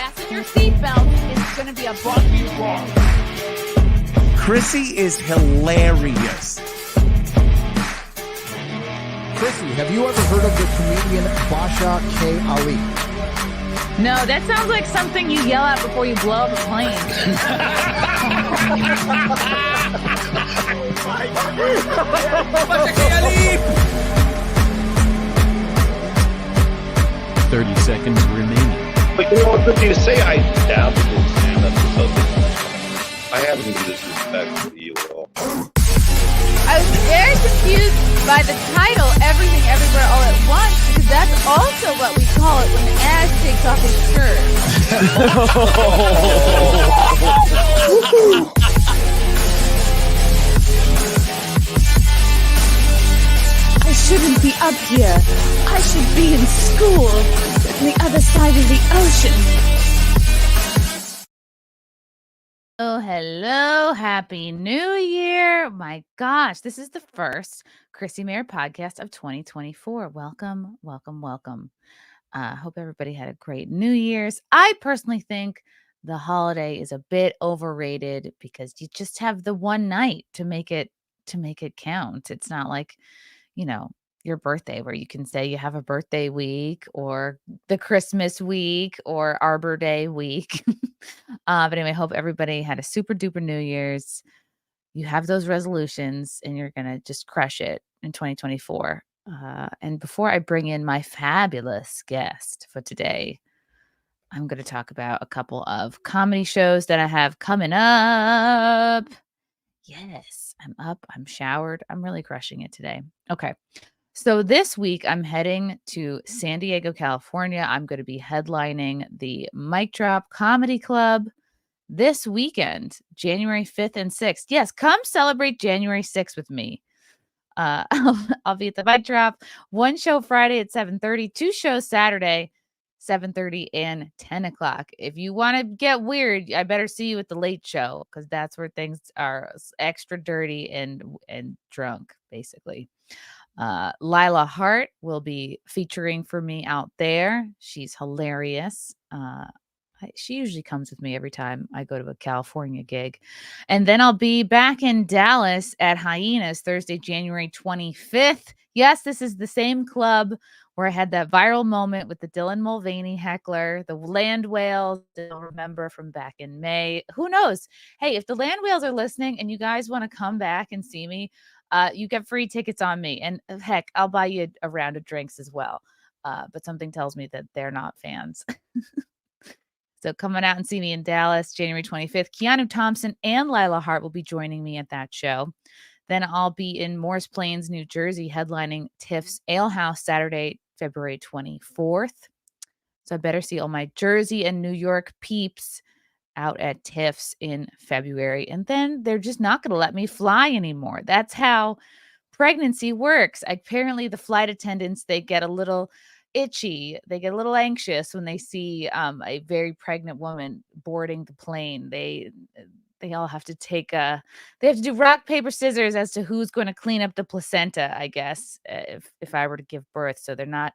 Fasten your seatbelt. It's going to be a bumpy ride. Chrissie is hilarious. Chrissie, have you ever heard of the comedian Basha K. Ali? No, that sounds like something you yell at before you blow up a plane. Basha K. Ali! 30 seconds remaining. But you know what, good thing to say I dabbled in stand-up or something. I have no disrespect for you at all. I was very confused by the title, Everything Everywhere All at Once, because that's also what we call it when Ash takes off his shirt. I shouldn't be up here. I should be in school on the other side of the ocean. Oh, hello. Happy New Year. My gosh, this is the first Chrissie Mayr podcast of 2024. Welcome, welcome, welcome. Hope everybody had a great New Year's. I personally think the holiday is a bit overrated because you just have the one night to make it count. It's not like, your birthday where you can say you have a birthday week or the Christmas week or Arbor Day week. But anyway, hope everybody had a super duper New Year's. You have those resolutions and you're going to just crush it in 2024. And before I bring in my fabulous guest for today, I'm going to talk about a couple of comedy shows that I have coming up. Yes, I'm up. I'm showered. I'm really crushing it today. Okay. So this week I'm heading to San Diego, California. I'm going to be headlining the Mic Drop Comedy Club this weekend, January 5th and 6th. Yes, come celebrate January 6th with me. I'll be at the Mic Drop. One show Friday at 7:30, two shows Saturday, 7:30 and 10 o'clock. If you want to get weird, I better see you at the late show because that's where things are extra dirty and drunk, basically. Lila Hart will be featuring for me out there. She's hilarious. She usually comes with me every time I go to a California gig. And then I'll be back in Dallas at Hyenas Thursday, January 25th. Yes, this is the same club where I had that viral moment with the Dylan Mulvaney heckler, the land whales. They'll remember from back in May. Who knows? Hey, if the land whales are listening and you guys want to come back and see me, you get free tickets on me. And heck, I'll buy you a round of drinks as well. But something tells me that they're not fans. So coming out and see me in Dallas, January 25th. Keanu Thompson and Lila Hart will be joining me at that show. Then I'll be in Morris Plains, New Jersey, headlining Tiff's Ale House Saturday, February 24th. So I better see all my Jersey and New York peeps out at Tiff's in February. And then they're just not going to let me fly anymore. That's how pregnancy works. Apparently the flight attendants, they get a little itchy. They get a little anxious when they see a very pregnant woman boarding the plane. They all have to they have to do rock, paper, scissors as to who's going to clean up the placenta, I guess, if I were to give birth. So they're not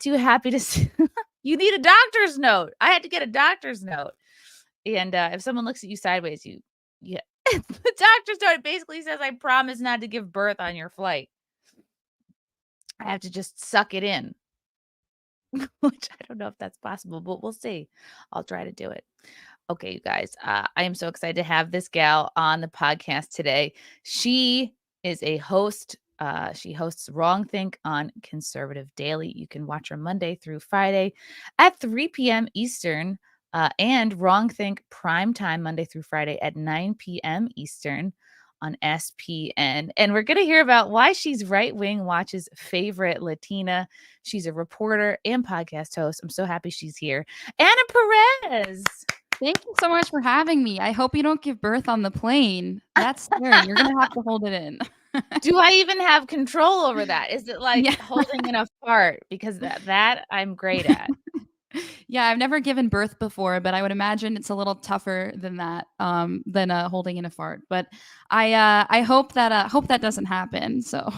too happy to see. You need a doctor's note. I had to get a doctor's note. And if someone looks at you sideways, the doctor's note, it basically says, I promise not to give birth on your flight. I have to just suck it in, which I don't know if that's possible, but we'll see. I'll try to do it. Okay, you guys, I am so excited to have this gal on the podcast today. She is a host. She hosts Wrong Think on Conservative Daily. You can watch her Monday through Friday at 3 p.m. Eastern. And Wrong Think primetime Monday through Friday at 9 p.m. Eastern on SPN. And we're going to hear about why she's Right Wing Watch's favorite Latina. She's a reporter and podcast host. I'm so happy she's here. Anna Perez. Thank you so much for having me. I hope you don't give birth on the plane. That's scary. You're going to have to hold it in. Do I even have control over that? Is it like holding in a fart? Because that I'm great at. Yeah, I've never given birth before, but I would imagine it's a little tougher than that, than holding in a fart. But I hope that doesn't happen. So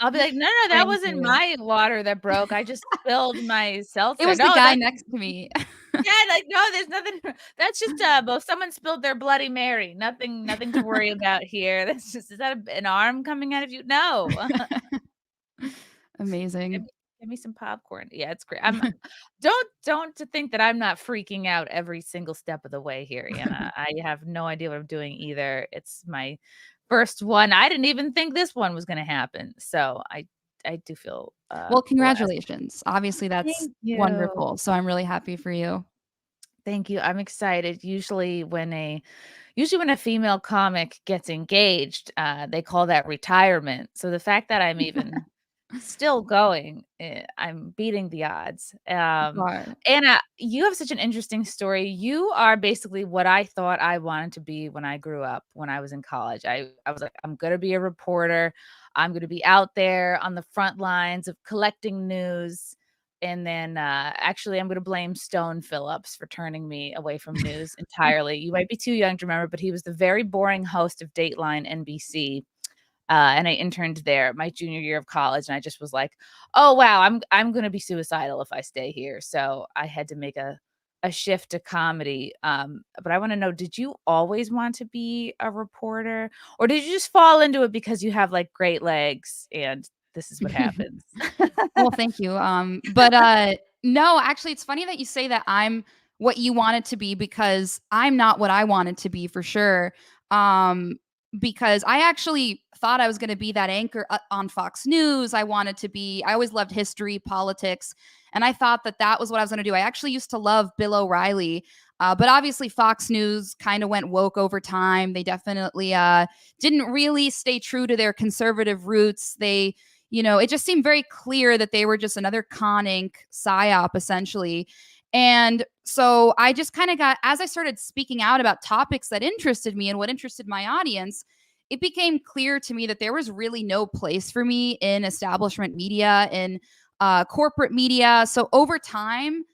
I'll be like, no, that wasn't my water that broke. I just spilled my seltzer. It was the guy next to me. Yeah, like, no, there's nothing. That's just, both someone spilled their Bloody Mary. Nothing to worry about here. That's just, is that an arm coming out of you? No. Give Amazing. me give me some popcorn. Yeah, it's great. Don't to think that I'm not freaking out every single step of the way here, Anna. I have no idea what I'm doing either. It's my first one. I didn't even think this one was gonna happen. So I do feel, Well, blessed. congratulations. Obviously, that's Thank you. wonderful. So I'm really happy for you. Thank you. I'm excited. Usually when a female comic gets engaged, they call that retirement. So the fact that I'm even still going, I'm beating the odds. Are. Anna, you have such an interesting story. You are basically what I thought I wanted to be when I grew up, when I was in college. I was like, I'm gonna be a reporter. I'm gonna be out there on the front lines of collecting news. And then, actually, I'm gonna blame Stone Phillips for turning me away from news entirely. You might be too young to remember, but he was the very boring host of Dateline NBC, and I interned there my junior year of college, and I just was like, "Oh, wow, I'm gonna be suicidal if I stay here." So I had to make a shift to comedy. But I wanna know, did you always want to be a reporter, or did you just fall into it because you have, like, great legs and this is what happens? Well, thank you. But no, actually, it's funny that you say that I'm what you wanted to be because I'm not what I wanted to be for sure. Um, because I actually thought I was going to be that anchor on Fox News. I always loved history, politics, and I thought that that was what I was going to do. I actually used to love Bill O'Reilly. But obviously, Fox News kind of went woke over time. They definitely didn't really stay true to their conservative roots. It just seemed very clear that they were just another con Inc. psyop, essentially. And so I just kind of as I started speaking out about topics that interested me and what interested my audience, it became clear to me that there was really no place for me in establishment media, in corporate media. So over time,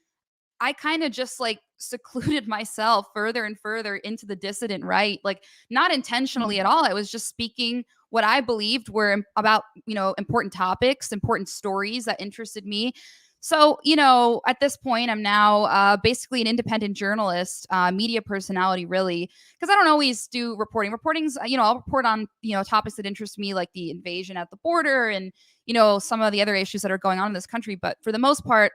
I kind of just like secluded myself further and further into the dissident right, like not intentionally at all. I was just speaking what I believed were about, important topics, important stories that interested me. So, at this point, I'm now basically an independent journalist, media personality, really, because I don't always do reporting. Reporting's, I'll report on, topics that interest me, like the invasion at the border and, some of the other issues that are going on in this country. But for the most part,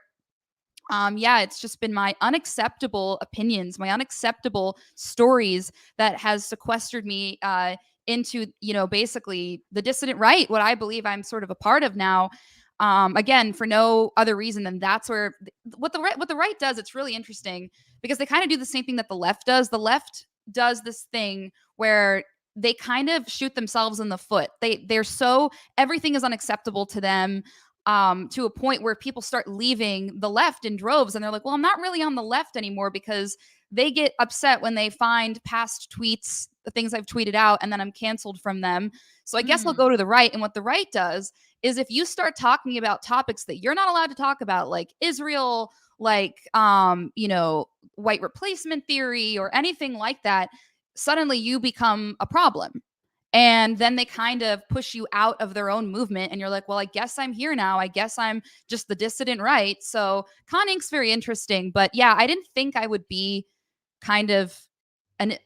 yeah, it's just been my unacceptable opinions, my unacceptable stories that has sequestered me into, basically the dissident right, what I believe I'm sort of a part of now. Again, for no other reason than that's where what the right does. It's really interesting because they kind of do the same thing that the left does. The left does this thing where they kind of shoot themselves in the foot. They're so everything is unacceptable to them, to a point where people start leaving the left in droves and they're like, well, I'm not really on the left anymore because they get upset when they find past tweets, the things I've tweeted out, and then I'm canceled from them. So I guess I'll Mm. go to the right. And what the right does is if you start talking about topics that you're not allowed to talk about, like Israel, like, white replacement theory or anything like that, suddenly you become a problem. And then they kind of push you out of their own movement. And you're like, well, I guess I'm here now. I guess I'm just the dissident right. So Con Inc.'s very interesting. But yeah, I didn't think I would be kind of, and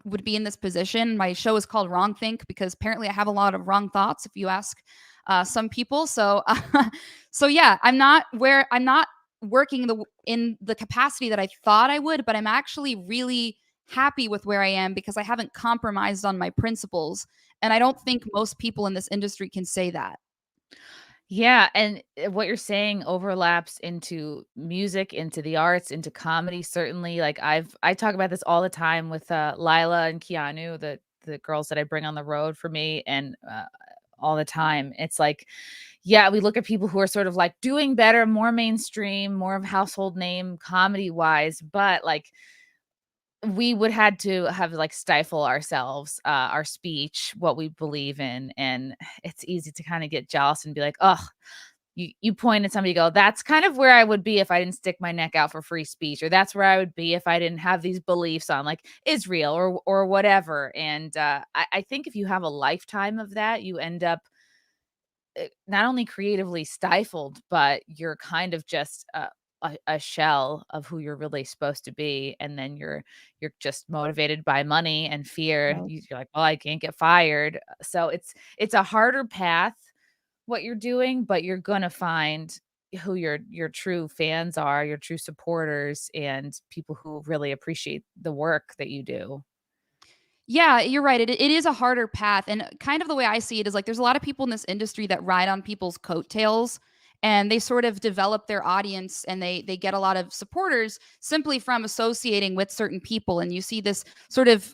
would be in this position. My show is called Wrong Think because apparently I have a lot of wrong thoughts, if you ask some people. So, so yeah, I'm not working in the capacity that I thought I would, but I'm actually really happy with where I am because I haven't compromised on my principles. And I don't think most people in this industry can say that. Yeah, and, what you're saying overlaps into music, into the arts, into comedy, certainly. Like, I talk about this all the time with, Lila and Keanu, the girls that I bring on the road for me, and, all the time. It's like, yeah, we look at people who are sort of, like, doing better, more mainstream, more of household name comedy-wise, but, like, we would had to have, like, stifle ourselves, our speech, what we believe in, and it's easy to kinda get jealous and be like, "Oh," you point at somebody, you go, "That's kind of where I would be if I didn't stick my neck out for free speech," or, "That's where I would be if I didn't have these beliefs on, like, Israel," or whatever, and, I think if you have a lifetime of that, you end up, not only creatively stifled, but you're kind of just, a shell of who you're really supposed to be, and then you're just motivated by money and fear. Right. You're like, well, I can't get fired. So it's a harder path what you're doing, but you're gonna find who your true fans are, your true supporters, and people who really appreciate the work that you do. Yeah, you're right. It is a harder path. And kind of the way I see it is like there's a lot of people in this industry that ride on people's coattails, and they sort of develop their audience, and they get a lot of supporters simply from associating with certain people. And you see this sort of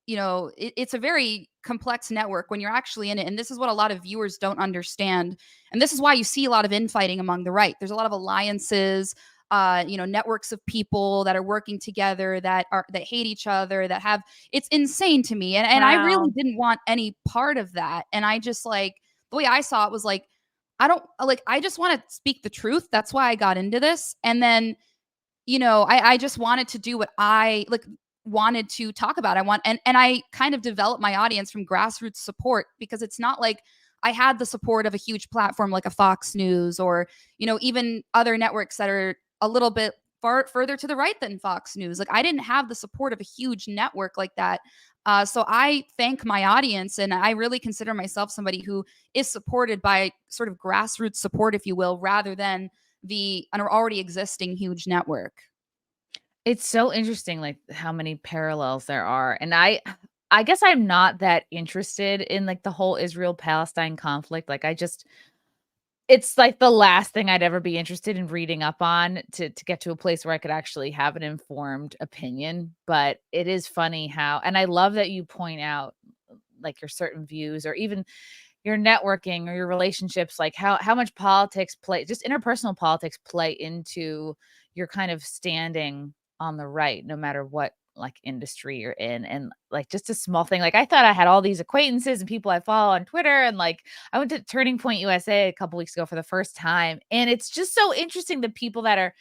it's a very complex network when you're actually in it. And this is what a lot of viewers don't understand. And this is why you see a lot of infighting among the right. There's a lot of alliances, networks of people that are working together that hate each other, that have, it's insane to me. And I really Wow. didn't want any part of that. And I just like, the way I saw it was like, I don't like, I just want to speak the truth. That's why I got into this. And then, I just wanted to do what I like wanted to talk about. And I kind of developed my audience from grassroots support, because it's not like I had the support of a huge platform like a Fox News, or, even other networks that are a little bit further to the right than Fox News. Like I didn't have the support of a huge network like that. So I thank my audience, and I really consider myself somebody who is supported by sort of grassroots support, if you will, rather than an already existing huge network. It's so interesting, like, how many parallels there are, and I guess I'm not that interested in, like, the whole Israel-Palestine conflict. Like, it's, like, the last thing I'd ever be interested in reading up on to get to a place where I could actually have an informed opinion. But it is funny how, and I love that you point out, like, your certain views, or even your networking or your relationships, like, how much politics play, just interpersonal politics, play into your kind of standing on the right, no matter what, like, industry you're in. And, like, just a small thing, like, I thought I had all these acquaintances and people I follow on Twitter, and, like, I went to Turning Point USA a couple weeks ago for the first time, and it's just so interesting, the people that are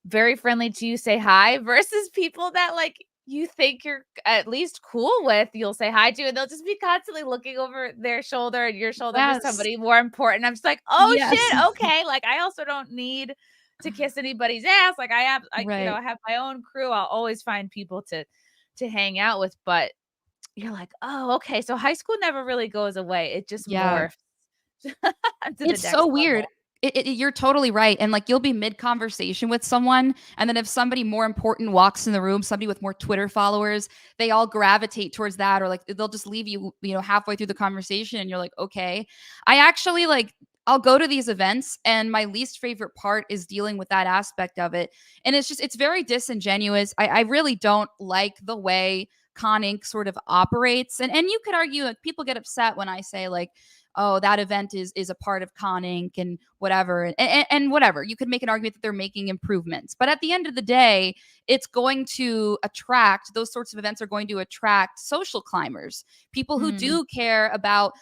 very friendly to you say hi versus people that, like, you think you're at least cool with, you'll say hi to, and they'll just be constantly looking over their shoulder and your shoulder for Yes. somebody more important. I'm just like, oh Yes. shit, okay. Like, I also don't need to kiss anybody's ass. Like, Right. I have my own crew. I'll always find people to hang out with. But you're like, oh, okay. So high school never really goes away. It just Yeah. morphs to the It's so next weird. level. You're totally right. And like you'll be mid conversation with someone, and then if somebody more important walks in the room, somebody with more Twitter followers, they all gravitate towards that, or like they'll just leave you, halfway through the conversation, and you're like, okay. I actually like, I'll go to these events, and my least favorite part is dealing with that aspect of it. And it's very disingenuous. I really don't like the way Con Inc. sort of operates. And you could argue, like, people get upset when I say like, oh, that event is a part of Con Inc. and whatever. And whatever. You could make an argument that they're making improvements. But at the end of the day, it's going to attract, those sorts of events are going to attract social climbers, people who Hmm. do care about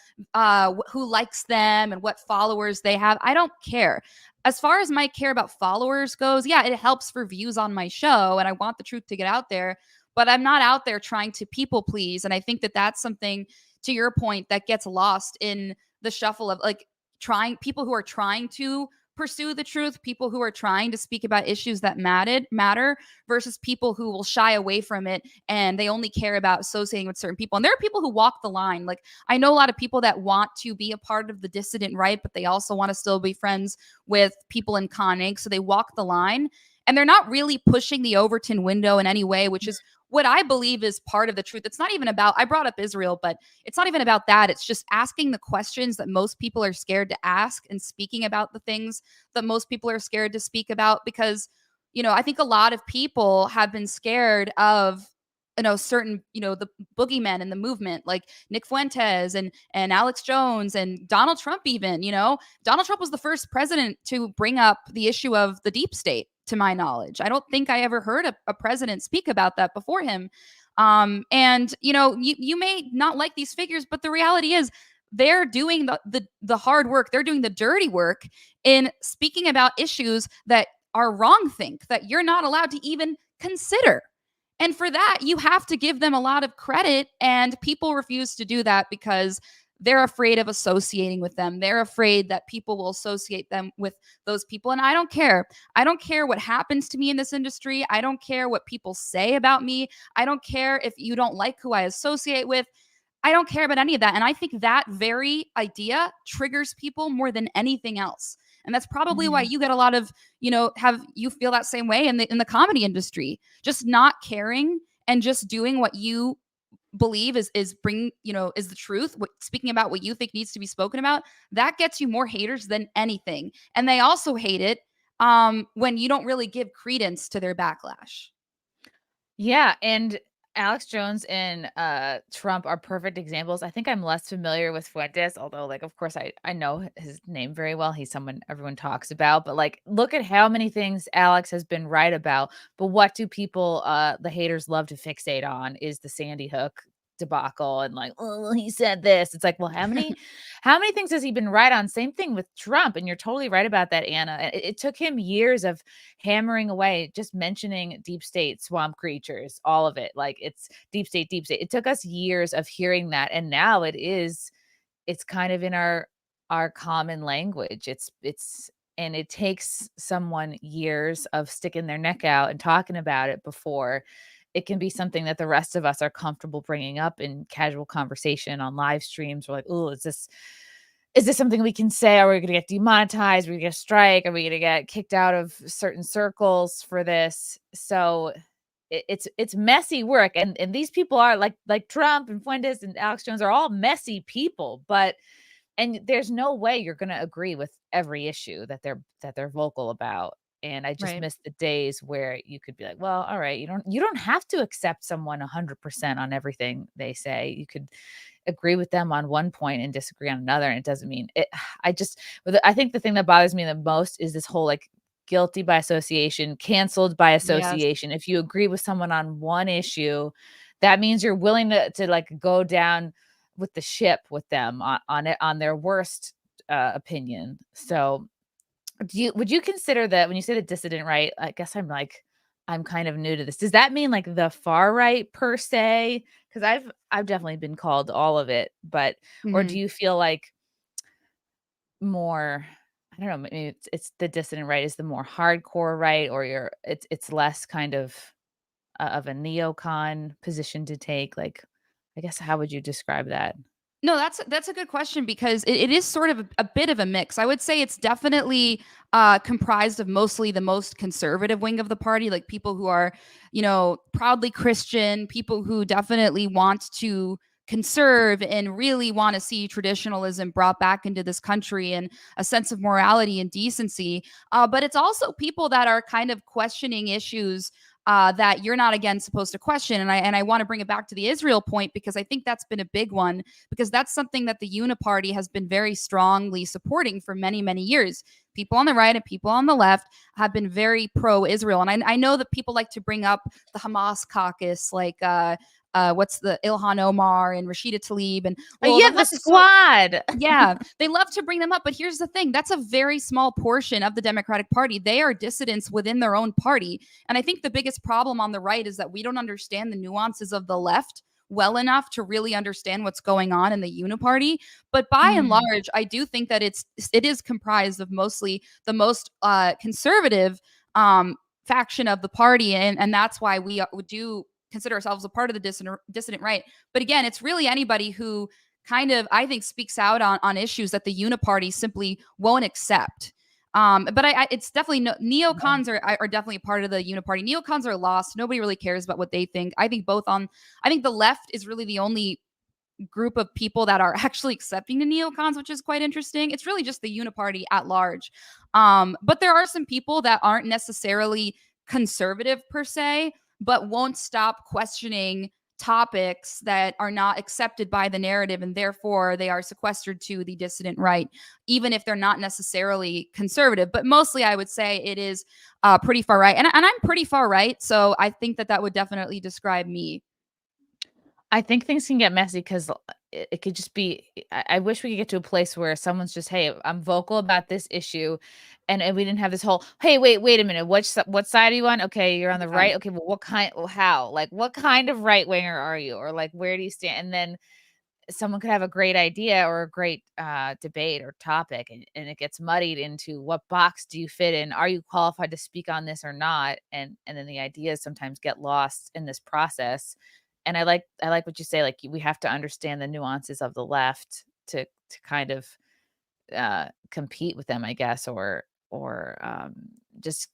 who likes them and what followers they have. I don't care. As far as my care about followers goes, yeah, it helps for views on my show, and I want the truth to get out there, but I'm not out there trying to people please. And I think that that's something, to your point, that gets lost in the shuffle of like trying, people who are trying to pursue the truth, people who are trying to speak about issues that matter versus people who will shy away from it, and they only care about associating with certain people. And there are people who walk the line. Like I know a lot of people that want to be a part of the dissident right, but they also want to still be friends with people in Con Inc. So they walk the line, and they're not really pushing the Overton window in any way, which is what I believe is part of the truth. It's not even about, I brought up Israel, but it's not even about that. It's just asking the questions that most people are scared to ask, and speaking about the things that most people are scared to speak about. Because, I think a lot of people have been scared of, certain, the boogeymen in the movement, like Nick Fuentes and Alex Jones and Donald Trump even. Donald Trump was the first president to bring up the issue of the deep state, to my knowledge. I don't think I ever heard a president speak about that before him. And you may not like these figures, but the reality is they're doing the hard work. They're doing the dirty work in speaking about issues that are wrongthink, that you're not allowed to even consider. And for that, you have to give them a lot of credit. And people refuse to do that because they're afraid of associating with them. They're afraid that people will associate them with those people. And I don't care. I don't care what happens to me in this industry. I don't care what people say about me. I don't care if you don't like who I associate with. I don't care about any of that. And I think that very idea triggers people more than anything else. And that's probably why you get a lot of, have you feel that same way in the comedy industry, just not caring and just doing what you believe is the truth, speaking about what you think needs to be spoken about. That gets you more haters than anything. And they also hate it when you don't really give credence to their backlash. Yeah, and Alex Jones and Trump are perfect examples. I think I'm less familiar with Fuentes, although, like, of course, I know his name very well. He's someone everyone talks about. But, like, look at how many things Alex has been right about. But what do people, the haters, love to fixate on is the Sandy Hook debacle and, like, oh, he said this. It's like, well, how many things has he been right on? Same thing with Trump, and you're totally right about that, Anna. It took him years of hammering away, just mentioning deep state, swamp creatures, all of it. Like, it's deep state, deep state. It took us years of hearing that, and now it's kind of in our common language. And it takes someone years of sticking their neck out and talking about it before it can be something that the rest of us are comfortable bringing up in casual conversation on live streams. We're like, oh, is this something we can say? Are we going to get demonetized? Are we going to strike? Are we going to get kicked out of certain circles for this? So it's messy work. And these people are like Trump and Fuentes and Alex Jones are all messy people, and there's no way you're going to agree with every issue that they're vocal about. And I just miss the days where you could be like, well, all right, you don't have to accept someone 100% on everything they say. You could agree with them on one point and disagree on another. And it doesn't mean it. I think the thing that bothers me the most is this whole, like, guilty by association, canceled by association. Yes. If you agree with someone on one issue, that means you're willing to like go down with the ship with them on their worst opinion. So would you consider that when you say the dissident right? I guess I'm kind of new to this. Does that mean like the far right per se? Because I've definitely been called all of it, but or do you feel like more? I don't know. Maybe it's the dissident right is the more hardcore right, or it's less kind of a neocon position to take. Like, I guess how would you describe that? No, that's a good question because it is sort of a bit of a mix. I would say it's definitely comprised of mostly the most conservative wing of the party, like people who are, proudly Christian, people who definitely want to conserve and really want to see traditionalism brought back into this country and a sense of morality and decency. But it's also people that are kind of questioning issues that you're not, again, supposed to question. And I want to bring it back to the Israel point because I think that's been a big one, because that's something that the Uniparty has been very strongly supporting for many, many years. People on the right and people on the left have been very pro-Israel. And I know that people like to bring up the Hamas caucus, like what's the Ilhan Omar and Rashida Tlaib and the squad. Yeah, they love to bring them up, but here's the thing: that's a very small portion of the Democratic Party. They are dissidents within their own party, and I think the biggest problem on the right is that we don't understand the nuances of the left well enough to really understand what's going on in the Uniparty. But by and large, I do think that it is comprised of mostly the most conservative faction of the party, and that's why we do consider ourselves a part of the dissident right. But again, it's really anybody who kind of, I think, speaks out on issues that the Uniparty simply won't accept. But it's definitely neocons are definitely a part of the Uniparty. Neocons are lost. Nobody really cares about what they think. I think the left is really the only group of people that are actually accepting the neocons, which is quite interesting. It's really just the Uniparty at large. But there are some people that aren't necessarily conservative per se, but won't stop questioning topics that are not accepted by the narrative, and therefore they are sequestered to the dissident right, even if they're not necessarily conservative. But mostly I would say it is pretty far right. And I'm pretty far right, so I think that would definitely describe me. I think things can get messy because it could just be, I wish we could get to a place where someone's just, hey, I'm vocal about this issue. And we didn't have this whole, hey, wait a minute. What side are you on? Okay, you're on the right. Okay, well, how? Like, what kind of right winger are you? Or like, where do you stand? And then someone could have a great idea or a great debate or topic, and it gets muddied into what box do you fit in? Are you qualified to speak on this or not? And then the ideas sometimes get lost in this process. And I like what you say, like we have to understand the nuances of the left to kind of compete with them, I guess, or just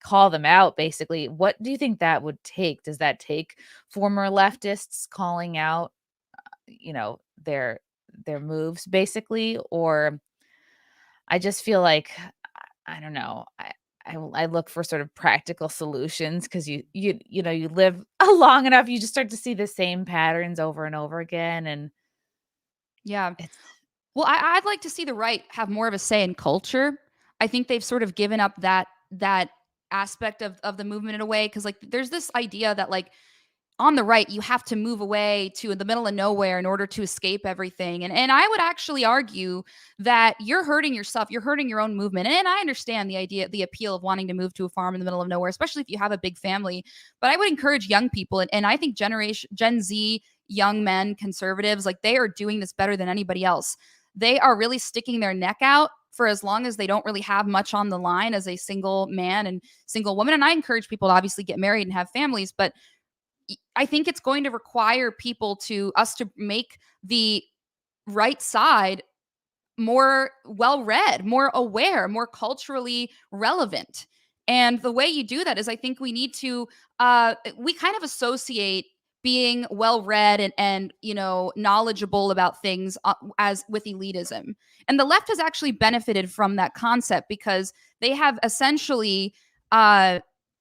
call them out. Basically, what do you think that would take? Does that take former leftists calling out, their moves, basically? Or I just feel like, I don't know. I look for sort of practical solutions, because you live long enough, you just start to see the same patterns over and over again, and Yeah. it's Well, I'd like to see the right have more of a say in culture. I think they've sort of given up that aspect of the movement in a way, because like there's this idea that like on the right, you have to move away to the middle of nowhere in order to escape everything. And I would actually argue that you're hurting yourself. You're hurting your own movement. And I understand the appeal of wanting to move to a farm in the middle of nowhere, especially if you have a big family. But I would encourage young people, and I think Gen Z, young men, conservatives, like they are doing this better than anybody else. They are really sticking their neck out for as long as they don't really have much on the line as a single man and single woman. And I encourage people to obviously get married and have families, but I think it's going to require us to make the right side more well-read, more aware, more culturally relevant. And the way you do that is I think we need to we kind of associate being well-read and knowledgeable about things as with elitism. And the left has actually benefited from that concept, because they have essentially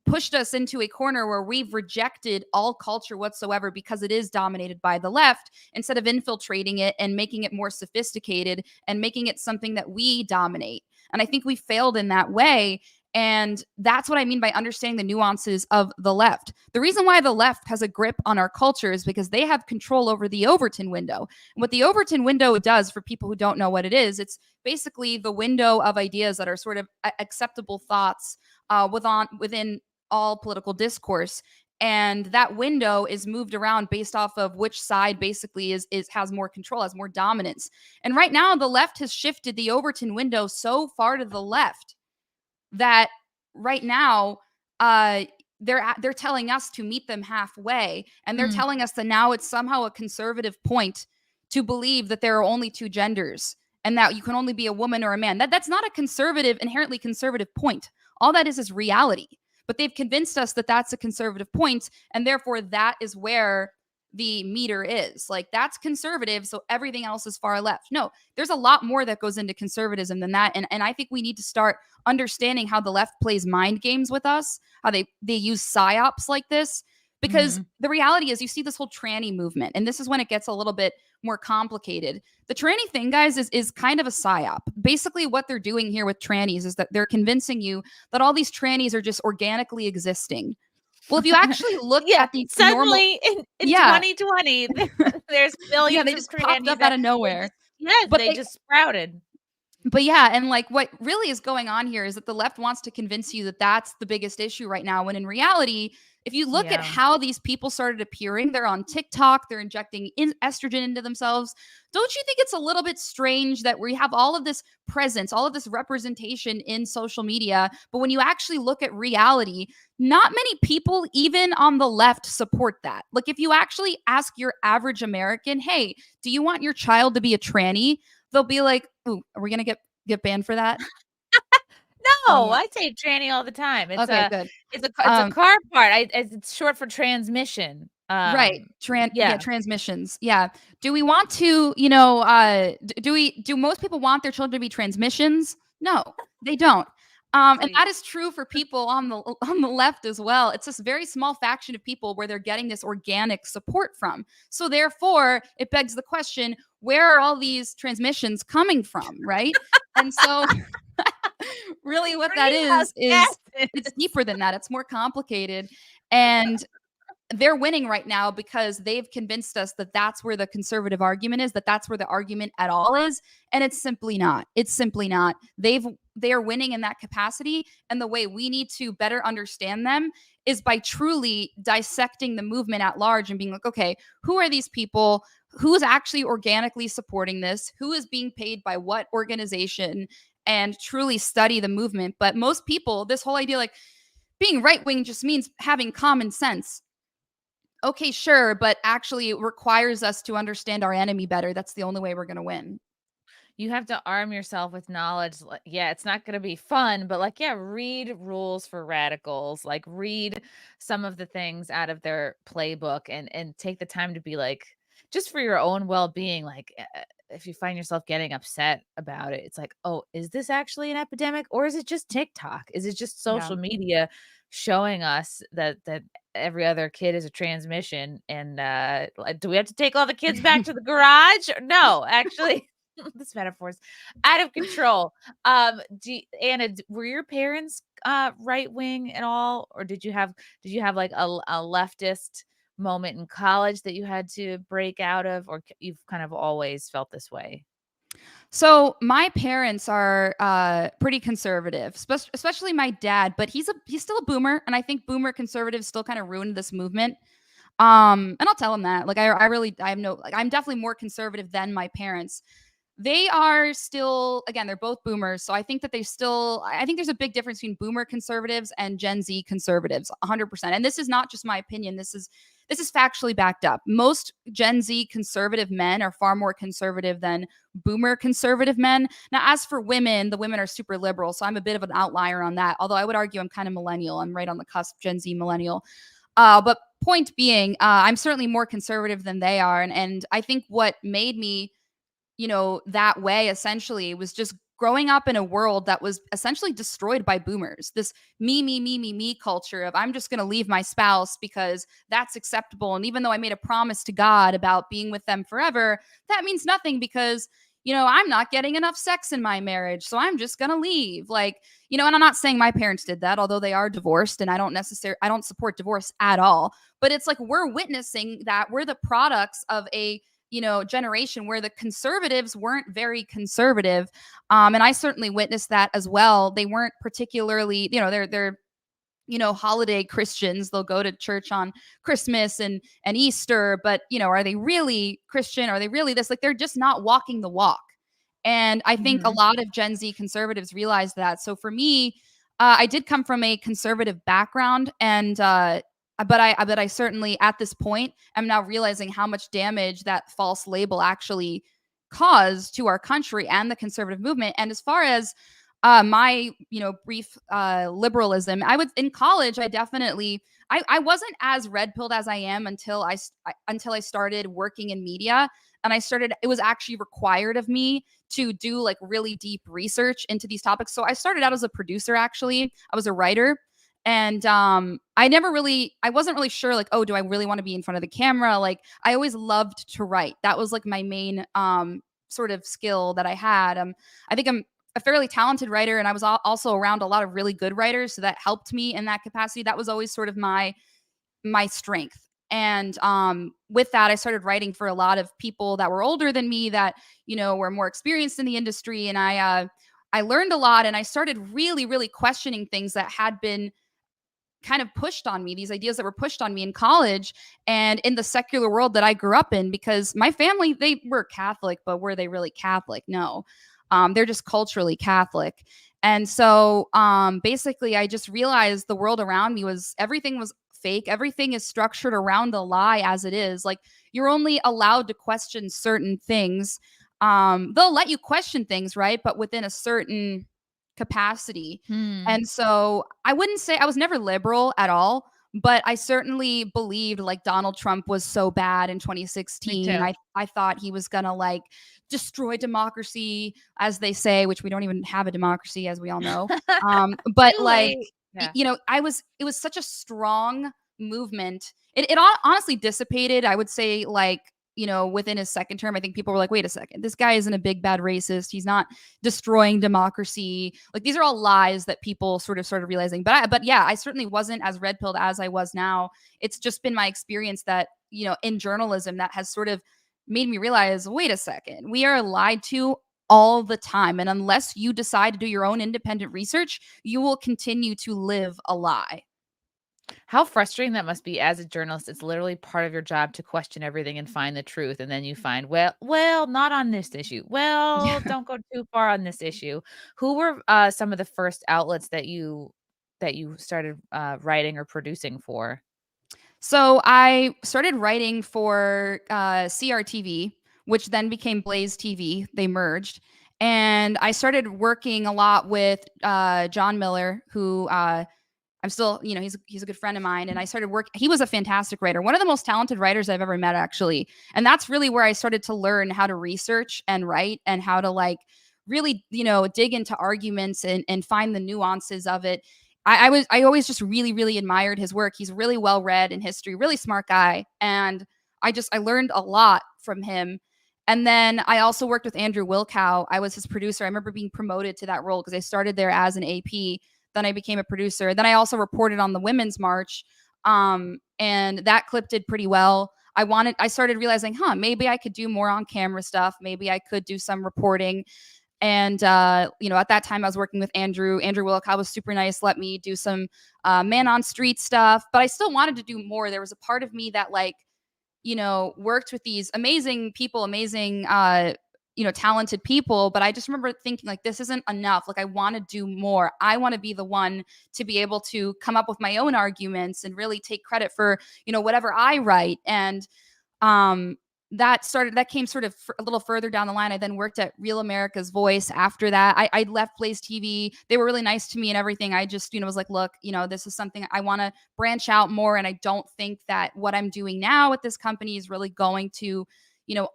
pushed us into a corner where we've rejected all culture whatsoever, because it is dominated by the left, instead of infiltrating it and making it more sophisticated and making it something that we dominate. And I think we failed in that way. And that's what I mean by understanding the nuances of the left. The reason why the left has a grip on our culture is because they have control over the Overton window. And what the Overton window does, for people who don't know what it is, it's basically the window of ideas that are sort of acceptable thoughts within all political discourse. And that window is moved around based off of which side basically has more control, has more dominance. And right now, the left has shifted the Overton window so far to the left that right now they're telling us to meet them halfway, and they're telling us that now it's somehow a conservative point to believe that there are only two genders and that you can only be a woman or a man. That's not a inherently conservative point. All that is reality. But they've convinced us that that's a conservative point, and therefore that is where the meter is. Like, that's conservative, so everything else is far left. No, there's a lot more that goes into conservatism than that. And I think we need to start understanding how the left plays mind games with us, how they use psyops like this. Because the reality is, you see this whole tranny movement, and this is when it gets a little bit more complicated. The tranny thing, guys, is kind of a psyop. Basically, what they're doing here with trannies is that they're convincing you that all these trannies are just organically existing. Well, if you actually look at the suddenly in 2020, there's millions. They just popped up out of nowhere. They just sprouted. But yeah, and like what really is going on here is that the left wants to convince you that that's the biggest issue right now, when in reality, if you look at how these people started appearing, they're on TikTok, they're injecting estrogen into themselves. Don't you think it's a little bit strange that we have all of this presence, all of this representation in social media, but when you actually look at reality, not many people, even on the left, support that? Like, if you actually ask your average American, hey, do you want your child to be a tranny? They'll be like, ooh, are we going to get banned for that? No, I say tranny all the time. It's okay, good. It's a car part. It's short for transmission. Right. Transmissions. Yeah. Do we want to, do most people want their children to be transmissions? No, they don't. And that is true for people on the left as well. It's this very small faction of people where they're getting this organic support from. So therefore, it begs the question, where are all these transmissions coming from, right? And so really what that is it's deeper than that. It's more complicated. And they're winning right now because they've convinced us that that's where the conservative argument is, that that's where the argument at all is. And it's simply not. It's simply not. They are winning in that capacity. And the way we need to better understand them is by truly dissecting the movement at large and being like, okay, who are these people? who is actually organically supporting this, who is being paid by what organization, and truly study the movement. But most people, this whole idea like being right wing just means having common sense. Okay, sure, but actually it requires us to understand our enemy better. That's the only way we're going to win. You have to arm yourself with knowledge. Yeah, it's not going to be fun, but like, yeah, read Rules for Radicals. Like, read some of the things out of their playbook and take the time to be like, just for your own well-being. Like, if you find yourself getting upset about it, it's like, oh, is this actually an epidemic, or is it just TikTok? Is it just social media showing us that every other kid is a transmission? And do we have to take all the kids back to the garage? No, actually. This metaphor's out of control. Anna, were your parents right wing at all, or did you have like a leftist moment in college that you had to break out of, or you've kind of always felt this way? So my parents are pretty conservative, especially my dad, but he's still a boomer, and I think boomer conservatives still kind of ruined this movement. And I'll tell him that. Like I'm definitely more conservative than my parents. They are still, again, they're both boomers. So I think that I think there's a big difference between boomer conservatives and Gen Z conservatives, 100%. And this is not just my opinion. This is factually backed up. Most Gen Z conservative men are far more conservative than boomer conservative men. Now, as for women, the women are super liberal. So I'm a bit of an outlier on that. Although I would argue I'm kind of millennial. I'm right on the cusp, Gen Z millennial. But point being, I'm certainly more conservative than they are. And I think what made me that way essentially was just growing up in a world that was essentially destroyed by boomers. This me culture of I'm just going to leave my spouse because that's acceptable. And even though I made a promise to God about being with them forever, that means nothing because, I'm not getting enough sex in my marriage. So I'm just going to leave. Like, and I'm not saying my parents did that, although they are divorced and I don't support divorce at all. But it's like we're witnessing that we're the products of a generation where the conservatives weren't very conservative. And I certainly witnessed that as well. They weren't particularly, they're holiday Christians. They'll go to church on Christmas and Easter, but are they really Christian? Are they really this? Like, they're just not walking the walk. And I think a lot of Gen Z conservatives realize that. So for me, I did come from a conservative background, and but I certainly at this point am now realizing how much damage that false label actually caused to our country and the conservative movement. And as far as my brief liberalism, in college I definitely I wasn't as red pilled as I am until I started working in media, and it was actually required of me to do like really deep research into these topics. So I started out as a producer. Actually, I was a writer. And I wasn't really sure, like, oh, do I really want to be in front of the camera? Like, I always loved to write. That was like my main sort of skill that I had. I think I'm a fairly talented writer, and I was also around a lot of really good writers, so that helped me in that capacity. That was always sort of my strength. And with that, I started writing for a lot of people that were older than me, that were more experienced in the industry, and I learned a lot, and I started really, really questioning things that had been kind of pushed on me, these ideas that were pushed on me in college and in the secular world that I grew up in, because my family, they were Catholic, but were they really Catholic? No. They're just culturally Catholic. And so basically I just realized the world around me everything was fake. Everything is structured around the lie as it is. Like, you're only allowed to question certain things. They'll let you question things, right? But within a certain capacity. And so I wouldn't say I was never liberal at all, but I certainly believed like Donald Trump was so bad in 2016. I thought he was gonna like destroy democracy, as they say, which we don't even have a democracy, as we all know. But like, it was such a strong movement. It honestly dissipated, I would say, like, within his second term. I think people were like, wait a second, this guy isn't a big bad racist. He's not destroying democracy. Like, these are all lies that people sort of realizing. But yeah, I certainly wasn't as red pilled as I was now. It's just been my experience that, in journalism, that has sort of made me realize, wait a second, we are lied to all the time. And unless you decide to do your own independent research, you will continue to live a lie. How frustrating that must be as a journalist. It's literally part of your job to question everything and find the truth, and then you find, well, not on this issue. Well, Yeah. don't go too far on this issue. Who were some of the first outlets that you started writing or producing for? So I started writing for CRTV, which then became Blaze TV. They merged. And I started working a lot with John Miller, who I'm still, he's a good friend of mine. And I started work. He was a fantastic writer, one of the most talented writers I've ever met, actually. And that's really where I started to learn how to research and write and how to like really, dig into arguments and find the nuances of it. I always just really, really admired his work. He's really well read in history, really smart guy. And I learned a lot from him. And then I also worked with Andrew Wilkow. I was his producer. I remember being promoted to that role because I started there as an AP. Then I became a producer. Then I also reported on the Women's March. And that clip did pretty well. I started realizing, maybe I could do more on camera stuff. Maybe I could do some reporting. And, at that time I was working with Andrew Wilkow was super nice, let me do some man on street stuff, but I still wanted to do more. There was a part of me that like, worked with these amazing people, amazing, talented people. But I just remember thinking like, this isn't enough. Like, I want to do more. I want to be the one to be able to come up with my own arguments and really take credit for, whatever I write. And, that came sort of a little further down the line. I then worked at Real America's Voice after that. I left Blaze TV. They were really nice to me and everything. I just, was like, look, this is something I want to branch out more. And I don't think that what I'm doing now with this company is really going to,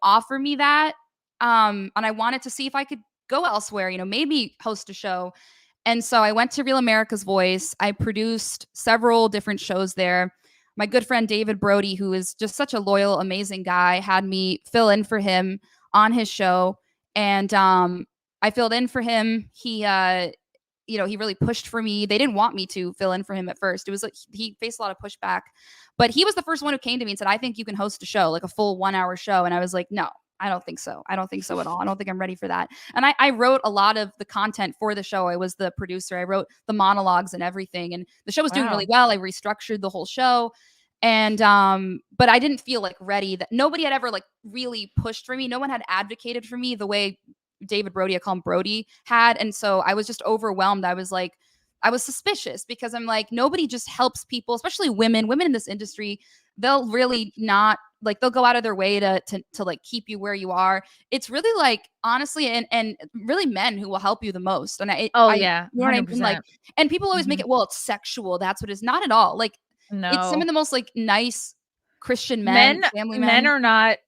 offer me that. And I wanted to see if I could go elsewhere, maybe host a show. And so I went to Real America's Voice. I produced several different shows there. My good friend David Brody, who is just such a loyal, amazing guy, had me fill in for him on his show. And I filled in for him. He really pushed for me. They didn't want me to fill in for him at first. It was like he faced a lot of pushback. But he was the first one who came to me and said, I think you can host a show, like a full 1 hour show. And I was like, no, I don't think so. I don't think so at all. I don't think I'm ready for that. And I wrote a lot of the content for the show. I was the producer. I wrote the monologues and everything. And the show was doing really well. I restructured the whole show. And but I didn't feel like ready. That nobody had ever like really pushed for me. No one had advocated for me the way David Brody, I call him Brody, had. And so I was just overwhelmed. I was suspicious because I'm like, nobody just helps people, especially women in this industry. They'll really not like, they'll go out of their way to like keep you where you are. It's really like, honestly, and really men who will help you the most. And yeah, you know what I mean? Like, and people always make it, well, it's sexual. That's what it is. Not at all. Like, no. It's some of the most like nice Christian men, family men. Men are not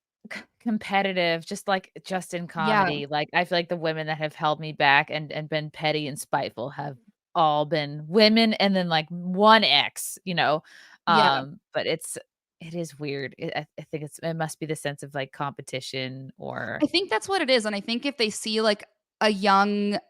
competitive, just in comedy. Yeah. Like, I feel like the women that have held me back and been petty and spiteful have all been women, and then like one ex, but it is weird. I think it must be the sense of like competition, or I think that's what it is. And I think if they see like a younger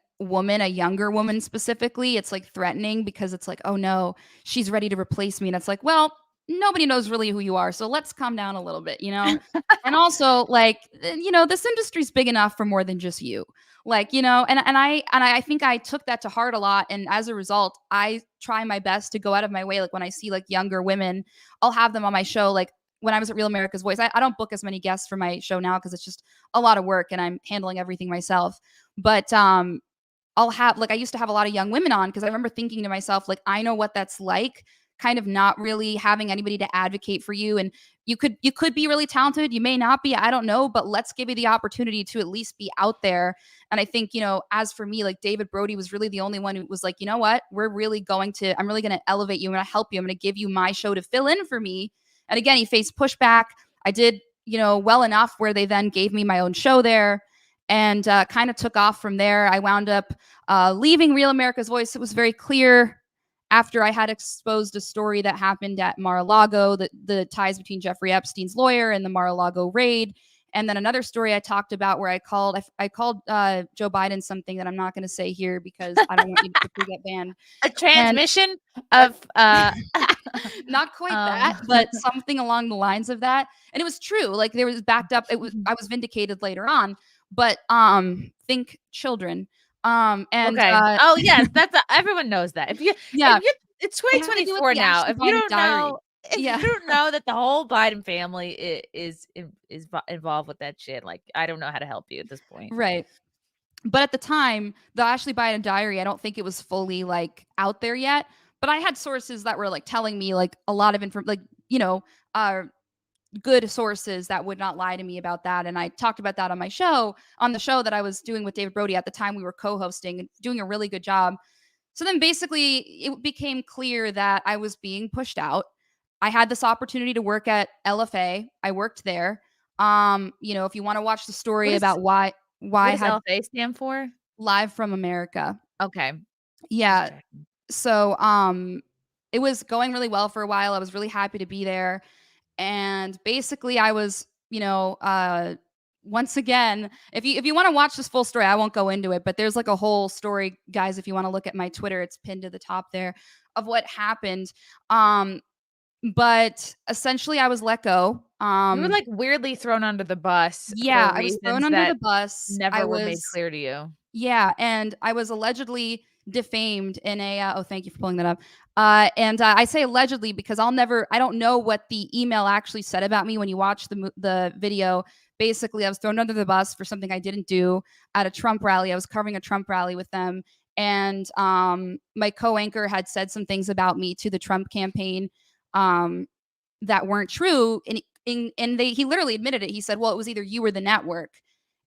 woman specifically, it's like threatening because it's like, oh no, she's ready to replace me. And it's like, well, nobody knows really who you are. So let's calm down a little bit, And also like, this industry's big enough for more than just you. Like, and I think I took that to heart a lot. And as a result, I try my best to go out of my way. Like when I see like younger women, I'll have them on my show. Like when I was at Real America's Voice, I don't book as many guests for my show now because it's just a lot of work and I'm handling everything myself. But I'll have I used to have a lot of young women on because I remember thinking to myself, like, I know what that's like, kind of not really having anybody to advocate for you. And you could be really talented. You may not be, I don't know, but let's give you the opportunity to at least be out there. And I think, as for me, like David Brody was really the only one who was like, you know what, I'm really going to elevate you. I'm going to help you. I'm going to give you my show to fill in for me. And again, he faced pushback. I did, well enough where they then gave me my own show there. And kind of took off from there. I wound up leaving Real America's Voice. It was very clear after I had exposed a story that happened at Mar-a-Lago, the ties between Jeffrey Epstein's lawyer and the Mar-a-Lago raid. And then another story I talked about where I called Joe Biden something that I'm not going to say here because I don't want you to get banned. A transmission of not quite that, but something along the lines of that. And it was true. Like there was backed up. I was vindicated later on. But think children. And okay. Yes, that's everyone knows that. If you It's It had to do with 2024 the now. Ashley If you Biden don't diary. know, if Yeah. you don't know that the whole Biden family is involved with that shit, like I don't know how to help you at this point. Right. But at the time, the Ashley Biden diary, I don't think it was fully like out there yet. But I had sources that were like telling me like a lot of like, you know, uh good sources that would not lie to me about that. And I talked about that on my show, on the show that I was doing with David Brody at the time. We were co-hosting and doing a really good job. So then basically it became clear that I was being pushed out. I had this opportunity to work at LFA. I worked there. You know, if you want to watch the story What is about why what I does had LFA stand for? Live from America. Okay. Just Yeah. checking. So it was going really well for a while. I was really happy to be there. And basically I was, you know, once again, if you want to watch this full story, I won't go into it, but there's like a whole story, guys. If you want to look at my Twitter, it's pinned to the top there of what happened. But essentially I was let go. You were like weirdly thrown under the bus Yeah, for I was thrown reasons under the that bus. I never were made was clear to you. Yeah, and I was allegedly defamed in a oh, thank you for pulling that up. And I say allegedly because I don't know what the email actually said about me. When you watch the video, basically I was thrown under the bus for something I didn't do at a Trump rally. I was covering a Trump rally with them, and my co-anchor had said some things about me to the Trump campaign that weren't true, and he literally admitted it. He said, "Well, it was either you or the network."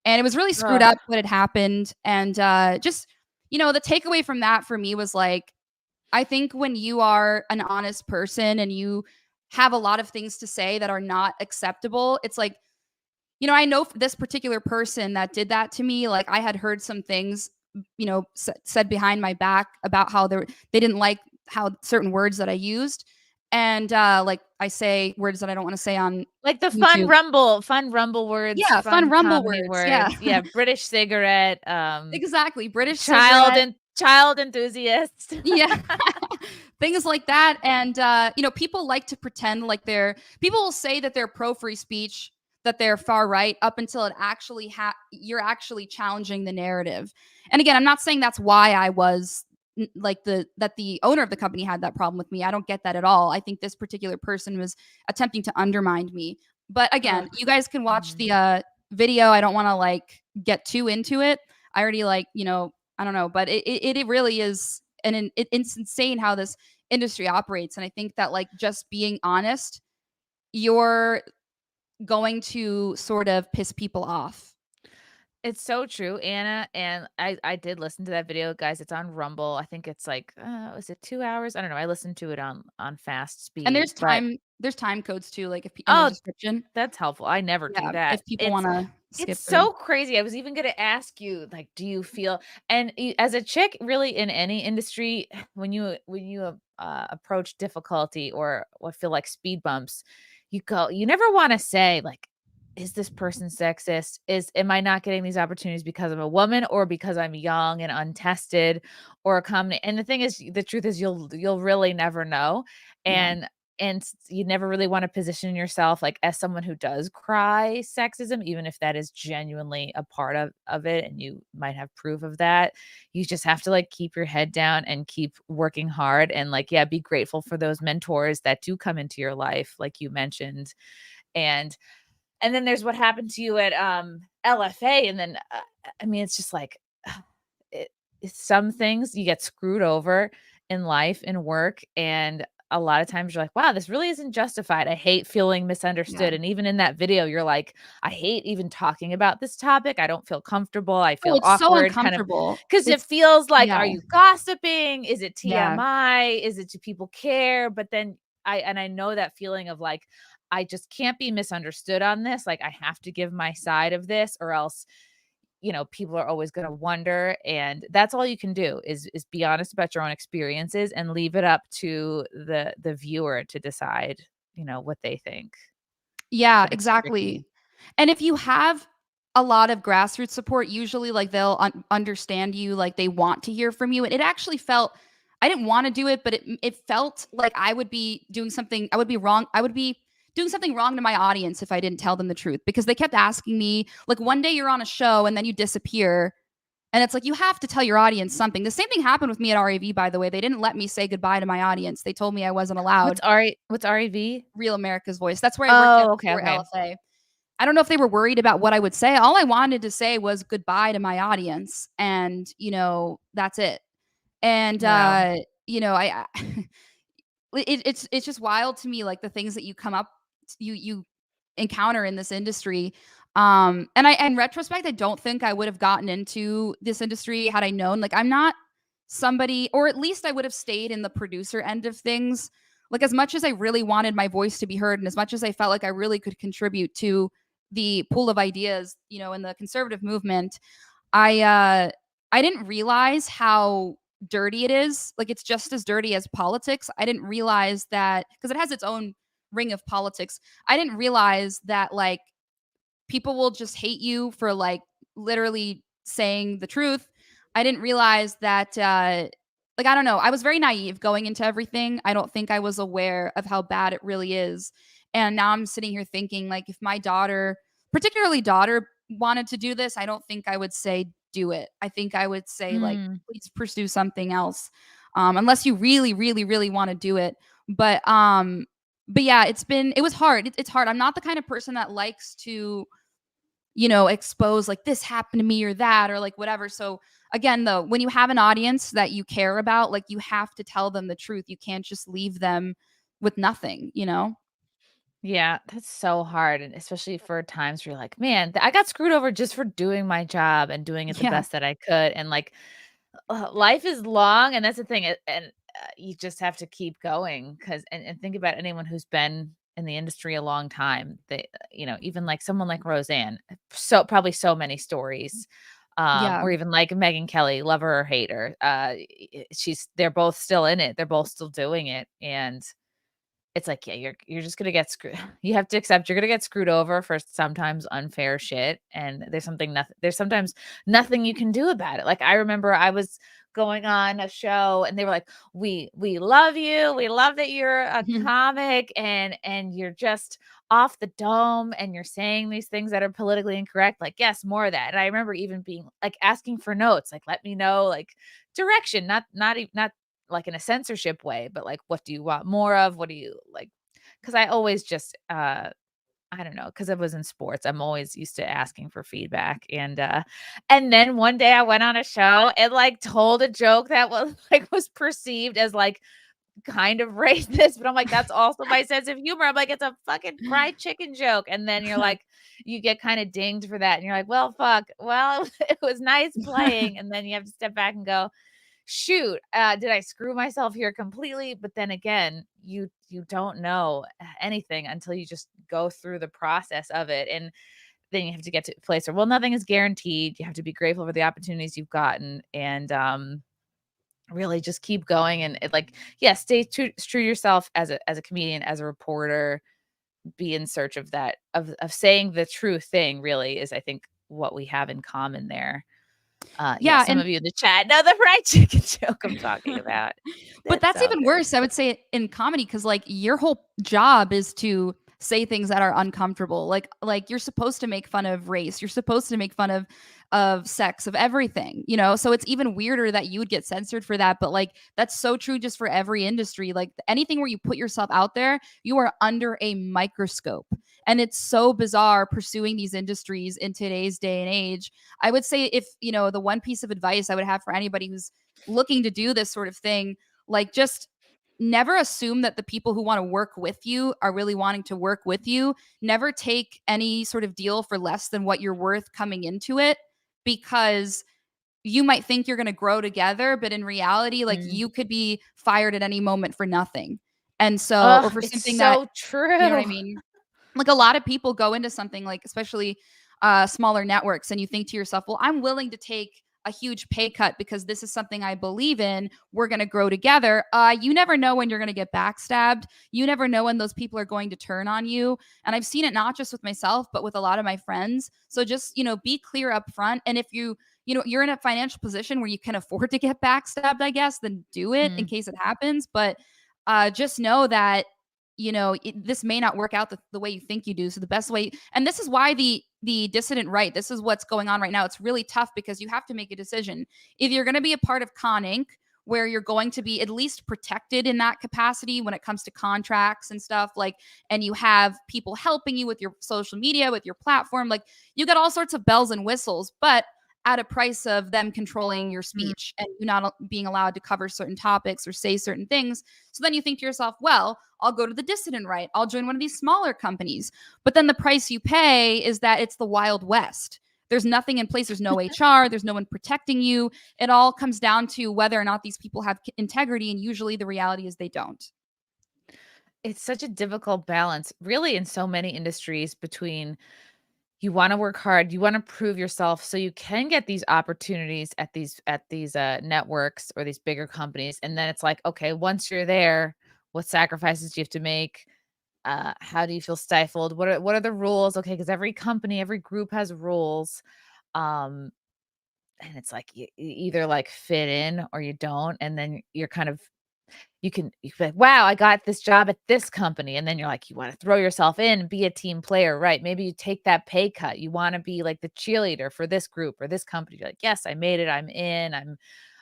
And it was really screwed Ugh. up what had happened. And just, you know, the takeaway from that for me was like, I think when you are an honest person and you have a lot of things to say that are not acceptable, it's like, you know, I know this particular person that did that to me, like I had heard some things, you know, said behind my back about how they didn't like how certain words that I used. And like I say words that I don't want to say on Like the YouTube. fun rumble words, Yeah, fun rumble comedy words. Yeah. Yeah, British cigarette, Exactly. British child cigarette. and child enthusiast. Yeah. Things like that. And you know, people like to pretend like people will say that they're pro free speech, that they're far right, up until it actually you're actually challenging the narrative. And again, I'm not saying that's why I was like that the owner of the company had that problem with me. I don't get that at all. I think this particular person was attempting to undermine me. But again, you guys can watch the video. I don't want to like get too into it. I already like, you know, I don't know, but it really is it's insane how this industry operates. And I think that like just being honest, you're going to sort of piss people off. It's so true, Anna, and I did listen to that video, guys. It's on Rumble. I think it's like, was it 2 hours? I don't know. I listened to it on fast And speed, but there's time codes too, like if in the oh, description. that's helpful. I never do Yeah, that. if people want to skip It's through. so crazy. I was even gonna ask you, like, do you feel and as a chick, really in any industry, when you approach difficulty or feel like speed bumps, you never want to say like, is this person sexist? Am I not getting these opportunities because I'm a woman or because I'm young and untested or a combination? And the thing is, the truth is, you'll really never know, Yeah. and you never really want to position yourself like as someone who does cry sexism, even if that is genuinely a part of it and you might have proof of that. You just have to like keep your head down and keep working hard and like, yeah, be grateful for those mentors that do come into your life, like you mentioned. And then there's what happened to you at LFA. And then, I mean, it's just like it's some things you get screwed over in life and work. And a lot of times you're like, wow, this really isn't justified. I hate feeling misunderstood. Yeah. And even in that video, you're like, I hate even talking about this topic. I don't feel comfortable. I Oh, feel it's so awkward, kind of, uncomfortable. because it feels like, Yeah. are you gossiping? Is it Yeah. TMI? Is it do people care? But then I know that feeling of like, I just can't be misunderstood on this. Like I have to give my side of this or else, you know, people are always going to wonder. And that's all you can do is be honest about your own experiences and leave it up to the viewer to decide, you know, what they think. Yeah, But it's exactly. tricky. And if you have a lot of grassroots support, usually like they'll understand you, like they want to hear from you. And it actually felt, I didn't want to do it, but it felt like I would be doing something, I would be wrong. I would be doing something wrong to my audience if I didn't tell them the truth, because they kept asking me, like, one day you're on a show and then you disappear. And it's like, you have to tell your audience something. The same thing happened with me at RAV, by the way. They didn't let me say goodbye to my audience. They told me I wasn't allowed. What's RAV? Real America's Voice. That's where I worked at before okay. LFA. I don't know if they were worried about what I would say. All I wanted to say was goodbye to my audience. And, that's it. And, Wow. it's just wild to me, like the things that you encounter in this industry. And in retrospect, I don't think I would have gotten into this industry had I known. Like, I'm not somebody, or at least I would have stayed in the producer end of things. Like, as much as I really wanted my voice to be heard, and as much as I felt like I really could contribute to the pool of ideas, in the conservative movement, I didn't realize how dirty it is. Like, it's just as dirty as politics. I didn't realize that, because it has its own ring of politics. I didn't realize that, like, people will just hate you for, like, literally saying the truth. I didn't realize that, like, I don't know. I was very naive going into everything. I don't think I was aware of how bad it really is. And now I'm sitting here thinking, like, if my daughter, wanted to do this, I don't think I would say do it. I think I would say, like, please pursue something else, unless you really, really, really want to do it. But yeah, it was hard. It's hard. I'm not the kind of person that likes to, expose, like, this happened to me or that, or like whatever. So again, though, when you have an audience that you care about, like, you have to tell them the truth. You can't just leave them with nothing, Yeah, that's so hard, and especially for times where you're like, "Man, I got screwed over just for doing my job and doing it the Yeah. best that I could," and, like, life is long, and that's the thing, you just have to keep going 'cause and think about anyone who's been in the industry a long time. They even, like, someone like Roseanne, so probably so many stories, Yeah. or even, like, Megyn Kelly, love her or hate her, they're both still in it, they're both still doing it, and it's like, yeah, you're just gonna get screwed. You have to accept you're gonna get screwed over for sometimes unfair shit, and there's sometimes nothing you can do about it. Like, I remember I was going on a show and they were like, "We love you. We love that you're a comic and you're just off the dome and you're saying these things that are politically incorrect. Like, yes, more of that." And I remember even being like asking for notes, like, let me know, like, direction, not like in a censorship way, but like, what do you want more of? What do you like? Because I always just, I don't know, because I was in sports. I'm always used to asking for feedback. And then one day I went on a show and like told a joke that was perceived as like kind of racist, but I'm like, that's also my sense of humor. I'm like, it's a fucking fried chicken joke. And then you're like, you get kind of dinged for that. And you're like, well, fuck. Well, it was nice playing. And then you have to step back and go, shoot, did I screw myself here completely? But then again, you don't know anything until you just go through the process of it. And then you have to get to a place where, well, nothing is guaranteed. You have to be grateful for the opportunities you've gotten and really just keep going. And stay true to yourself as a comedian, as a reporter, be in search of that, of saying the true thing, really is, I think, what we have in common there. Yeah, some of you in the chat know the fried chicken joke I'm talking about. But that's even worse, I would say, in comedy, because like your whole job is to say things that are uncomfortable. Like you're supposed to make fun of race, you're supposed to make fun of sex, of everything, so it's even weirder that you would get censored for that. But like, that's so true just for every industry. Like, anything where you put yourself out there, you are under a microscope. And it's so bizarre pursuing these industries in today's day and age. I would say, if the one piece of advice I would have for anybody who's looking to do this sort of thing, like, just never assume that the people who want to work with you are really wanting to work with you. Never take any sort of deal for less than what you're worth coming into it, because you might think you're going to grow together, but in reality, like, you could be fired at any moment for nothing. And so, or for something that, so true. you know what I mean? Like, a lot of people go into something, like, especially smaller networks, and you think to yourself, well, I'm willing to take a huge pay cut because this is something I believe in. We're going to grow together. You never know when you're going to get backstabbed. You never know when those people are going to turn on you. And I've seen it not just with myself, but with a lot of my friends. So just, be clear up front. And if you're in a financial position where you can afford to get backstabbed, I guess, then do it in case it happens. But just know that this may not work out the way you think you do. So the best way, and this is why the dissident right, this is what's going on right now. It's really tough because you have to make a decision. If you're going to be a part of Con Inc., where you're going to be at least protected in that capacity when it comes to contracts and stuff, like, and you have people helping you with your social media, with your platform, like you got all sorts of bells and whistles, but at a price of them controlling your speech and you not being allowed to cover certain topics or say certain things. So then you think to yourself, well, I'll go to the dissident right. I'll join one of these smaller companies. But then the price you pay is that it's the Wild West. There's nothing in place. There's no HR. There's no one protecting you. It all comes down to whether or not these people have integrity. And usually the reality is they don't. It's such a difficult balance, really, in so many industries between you want to work hard, you want to prove yourself so you can get these opportunities at these networks or these bigger companies. And then it's like, okay, once you're there, what sacrifices do you have to make? How do you feel stifled? What are the rules? Okay, because every company, every group has rules. And it's like you either like fit in or you don't. And then you're kind of you can be like, wow, I got this job at this company. And then you're like, you want to throw yourself in, be a team player, right? Maybe you take that pay cut. You want to be like the cheerleader for this group or this company. You're like, yes, I made it. I'm in.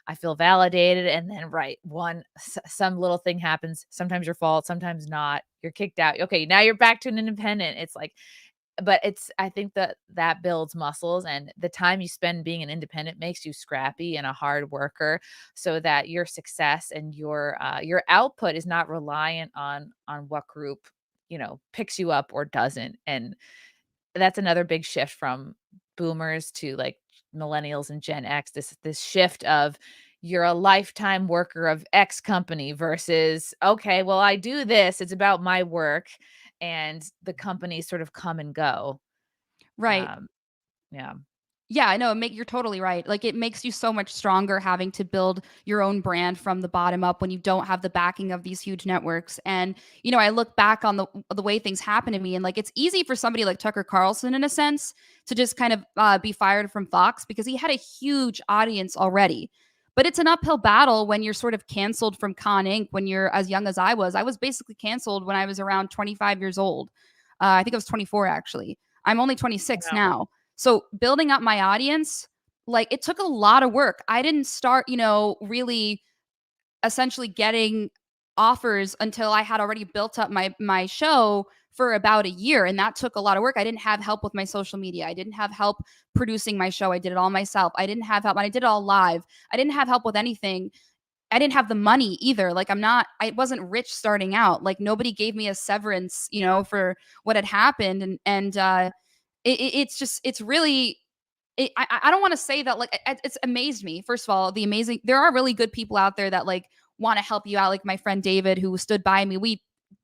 I feel validated. And then, right, some little thing happens. Sometimes your fault, sometimes not. You're kicked out. Okay, now you're back to an independent. It's like, but I think that builds muscles, and the time you spend being an independent makes you scrappy and a hard worker, so that your success and your output is not reliant on what group, picks you up or doesn't. And that's another big shift from boomers to like millennials and Gen X, this shift of you're a lifetime worker of X company versus, okay, well, I do this, it's about my work, and the companies sort of come and go. Right. Um, yeah. Yeah, I know. You're totally right. Like it makes you so much stronger having to build your own brand from the bottom up when you don't have the backing of these huge networks. And I look back on the way things happen to me, and like it's easy for somebody like Tucker Carlson, in a sense, to just kind of be fired from Fox because he had a huge audience already. But it's an uphill battle when you're sort of canceled from Con Inc. when you're as young as I was. I was basically canceled when I was around 25 years old. I think I was 24 actually. I'm only 26 now. So building up my audience, like it took a lot of work. I didn't start, really essentially getting offers until I had already built up my show for about a year. And that took a lot of work. I didn't have help with my social media. I didn't have help producing my show. I did it all myself. I didn't have help. And I did it all live. I didn't have help with anything. I didn't have the money either. Like I wasn't rich starting out. Like nobody gave me a severance, for what had happened. And it's really, I don't want to say that, like, it's amazed me. First of all, there are really good people out there that like want to help you out. Like my friend David, who stood by me. We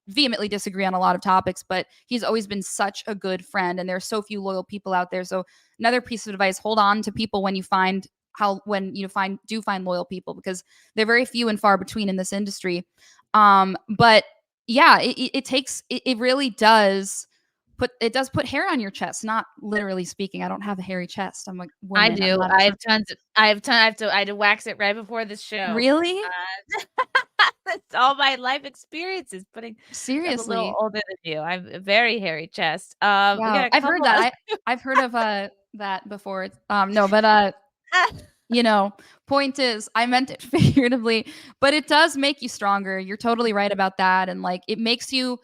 vehemently disagree on a lot of topics, but he's always been such a good friend. And there are so few loyal people out there. So another piece of advice: hold on to people when you find find loyal people, because they're very few and far between in this industry. But yeah, it really does put hair on your chest, not literally speaking. I don't have a hairy chest. I'm like, I do. I have tons. I had to wax it right before this show. Really? That's all my life experiences. Seriously, I'm a little older than you. I have a very hairy chest. Wow. I've heard that. I've heard of that before. No, but point is, I meant it figuratively, but it does make you stronger. You're totally right about that, and like it makes you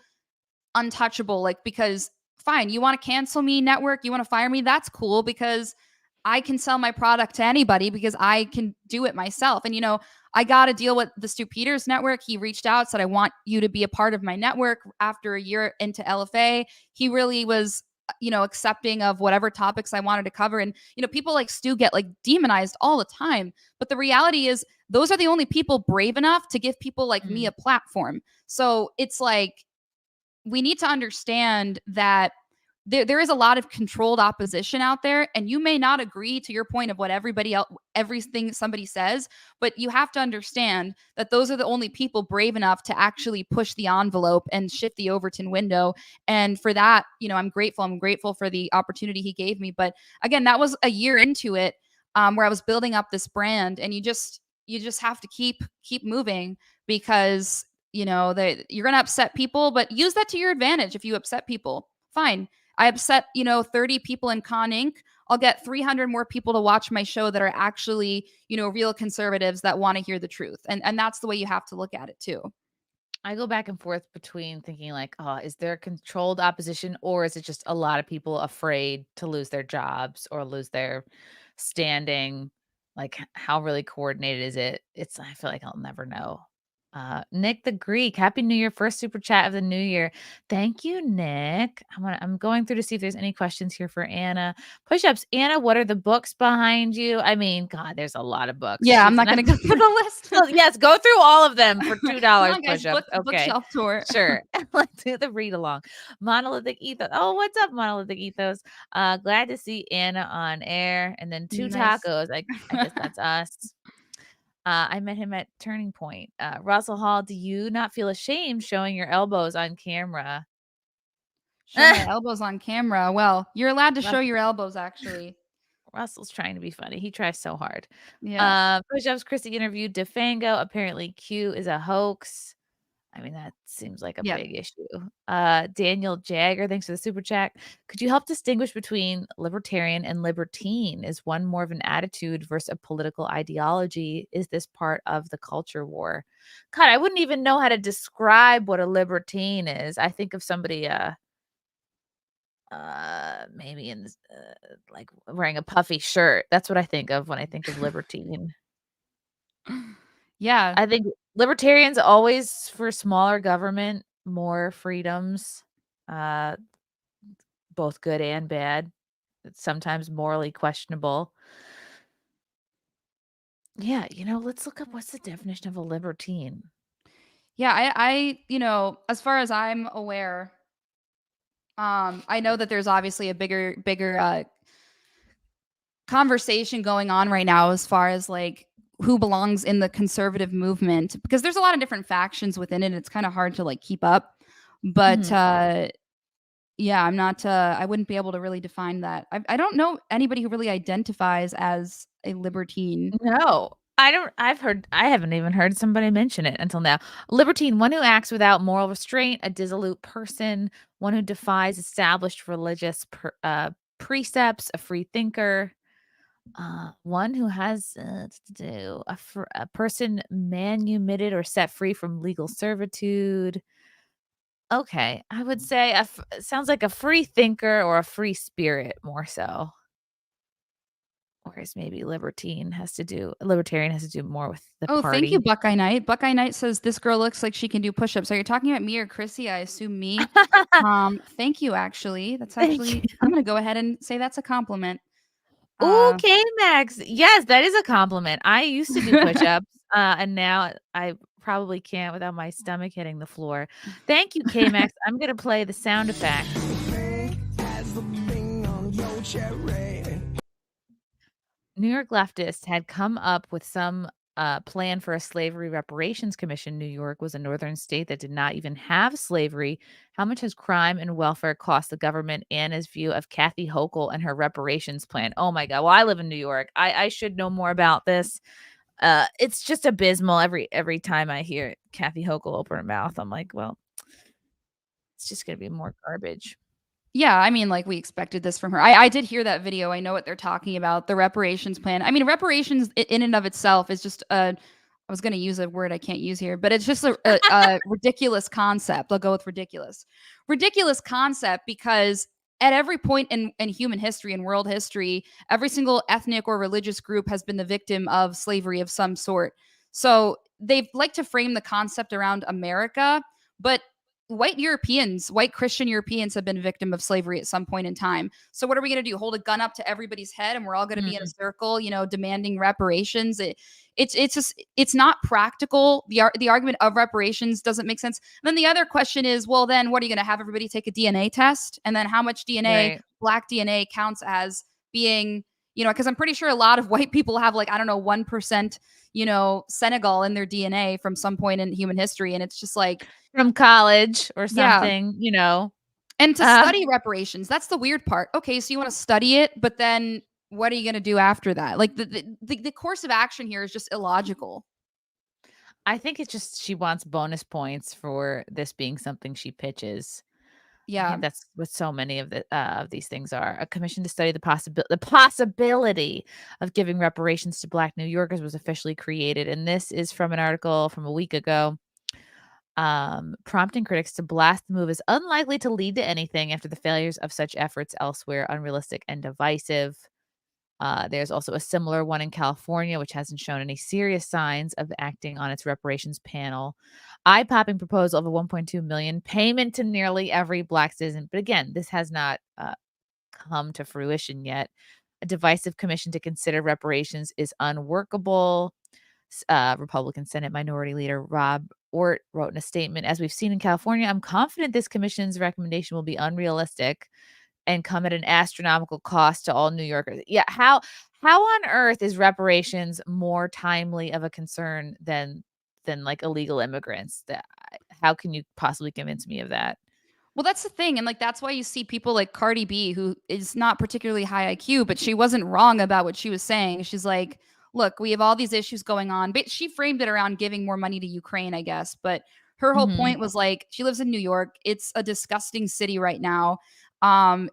untouchable. Like, because fine, you want to cancel me, network, you want to fire me, that's cool, because I can sell my product to anybody because I can do it myself. And I got a deal with the Stu Peters network. He reached out, said, I want you to be a part of my network. After a year into LFA, he really was accepting of whatever topics I wanted to cover. And people like Stu get like demonized all the time, but the reality is those are the only people brave enough to give people like me a platform. So it's like, we need to understand that there is a lot of controlled opposition out there, and you may not agree to your point of what everything somebody says, but you have to understand that those are the only people brave enough to actually push the envelope and shift the Overton window. And for that, I'm grateful. I'm grateful for the opportunity he gave me. But again, that was a year into it, where I was building up this brand, and you just have to keep moving, because You know, you're going to upset people, but use that to your advantage. If you upset people, fine. I upset, 30 people in Con Inc. I'll get 300 more people to watch my show that are actually, real conservatives that want to hear the truth. And that's the way you have to look at it too. I go back and forth between thinking like, oh, is there controlled opposition, or is it just a lot of people afraid to lose their jobs or lose their standing? Like, how really coordinated is it? I feel like I'll never know. Nick the Greek, Happy New Year. First super chat of the new year. Thank you, Nick. I'm going through to see if there's any questions here for Anna. Push-ups. Anna, what are the books behind you? I mean, God, there's a lot of books. Yeah, I'm not going to go through the list. Oh, yes, go through all of them for $2 push-ups. Okay. Bookshelf tour. Sure. Let's do the read along. Monolithic Ethos. Oh, what's up, Monolithic Ethos? Glad to see Anna on air. And then two Nice. tacos. I guess that's us. I met him at Turning Point. Russell Hall, do you not feel ashamed showing your elbows on camera? Show my elbows on camera. Well, you're allowed to show your elbows, actually. Russell's trying to be funny. He tries so hard. Yeah. Push-ups. Chrissy interviewed DeFango. Apparently Q is a hoax. I mean, that seems like a big issue. Daniel Jagger, thanks for the super chat. Could you help distinguish between libertarian and libertine? Is one more of an attitude versus a political ideology? Is this part of the culture war? God, I wouldn't even know how to describe what a libertine is. I think of somebody maybe in like wearing a puffy shirt. That's what I think of when I think of libertine. Yeah. I think libertarians always for smaller government, more freedoms, both good and bad. It's sometimes morally questionable. Yeah, let's look up what's the definition of a libertine. Yeah, I as far as I'm aware, I know that there's obviously a bigger conversation going on right now as far as like who belongs in the conservative movement, because there's a lot of different factions within it. It's kind of hard to like keep up. But yeah, I'm not I wouldn't be able to really define that. I don't know anybody who really identifies as a libertine. No. I haven't even heard somebody mention it until now. Libertine, one who acts without moral restraint, a dissolute person, one who defies established religious precepts, a free thinker, one who has a person manumitted or set free from legal servitude. Okay, I would say it sounds like a free thinker or a free spirit more so. Whereas maybe libertarian has to do more with the party. Oh, thank you, Buckeye Knight. Buckeye Knight says this girl looks like she can do push-ups. Are you talking about me or Chrissy? I assume me. Thank you, actually. That's actually I'm gonna go ahead and say that's a compliment. Okay, Max. Yes, that is a compliment. I used to do push-ups, and now I probably can't without my stomach hitting the floor. Thank you, K-Max. I'm gonna play the sound effect. New York leftists had come up with some plan for a slavery reparations commission. New York was a northern state that did not even have slavery. How much has crime and welfare cost the government? Anna's view of Kathy Hochul and her reparations plan. Oh my God. Well, I live in New York. I should know more about this. It's just abysmal. Every time I hear Kathy Hochul open her mouth, I'm like, well, it's just going to be more garbage. Yeah, I mean, like we expected this from her. I did hear that video. I know what they're talking about, the reparations plan. I mean, reparations in and of itself is just I was going to use a word I can't use here, but it's just a ridiculous concept. I'll go with ridiculous. Ridiculous concept because at every point in human history and world history, every single ethnic or religious group has been the victim of slavery of some sort. So they like to frame the concept around America, but white Christian Europeans have been a victim of slavery at some point in time. So what are we going to do? Hold a gun up to everybody's head and we're all going to be in a circle, demanding reparations. It's not practical. The argument of reparations doesn't make sense. And then the other question is, well, then what are you going to have everybody take a DNA test? And then how much DNA, black DNA counts as being, because I'm pretty sure a lot of white people have 1%, Senegal in their DNA from some point in human history. And it's just like, from college or something, And to study reparations, that's the weird part. Okay, so you want to study it, but then what are you going to do after that? Like the course of action here is just illogical. I think it's just she wants bonus points for this being something she pitches. I Yeah. think that's what so many of these things are. A commission to study the possibility of giving reparations to Black New Yorkers was officially created, and this is from an article from a week ago, prompting critics to blast the move as unlikely to lead to anything after the failures of such efforts elsewhere, unrealistic and divisive. There's also a similar one in California, which hasn't shown any serious signs of acting on its reparations panel. Eye-popping proposal of a 1.2 million payment to nearly every Black citizen. But again, this has not come to fruition yet. A divisive commission to consider reparations is unworkable. Republican Senate Minority Leader Rob Ort wrote in a statement, as we've seen in California, I'm confident this commission's recommendation will be unrealistic and come at an astronomical cost to all New Yorkers. Yeah, how on earth is reparations more timely of a concern than like illegal immigrants? How can you possibly convince me of that? Well, that's the thing. And like, that's why you see people like Cardi B, who is not particularly high IQ, but she wasn't wrong about what she was saying. She's like, look, we have all these issues going on. But she framed it around giving more money to Ukraine, I guess. But her whole Mhm. point was like, she lives in New York. It's a disgusting city right now.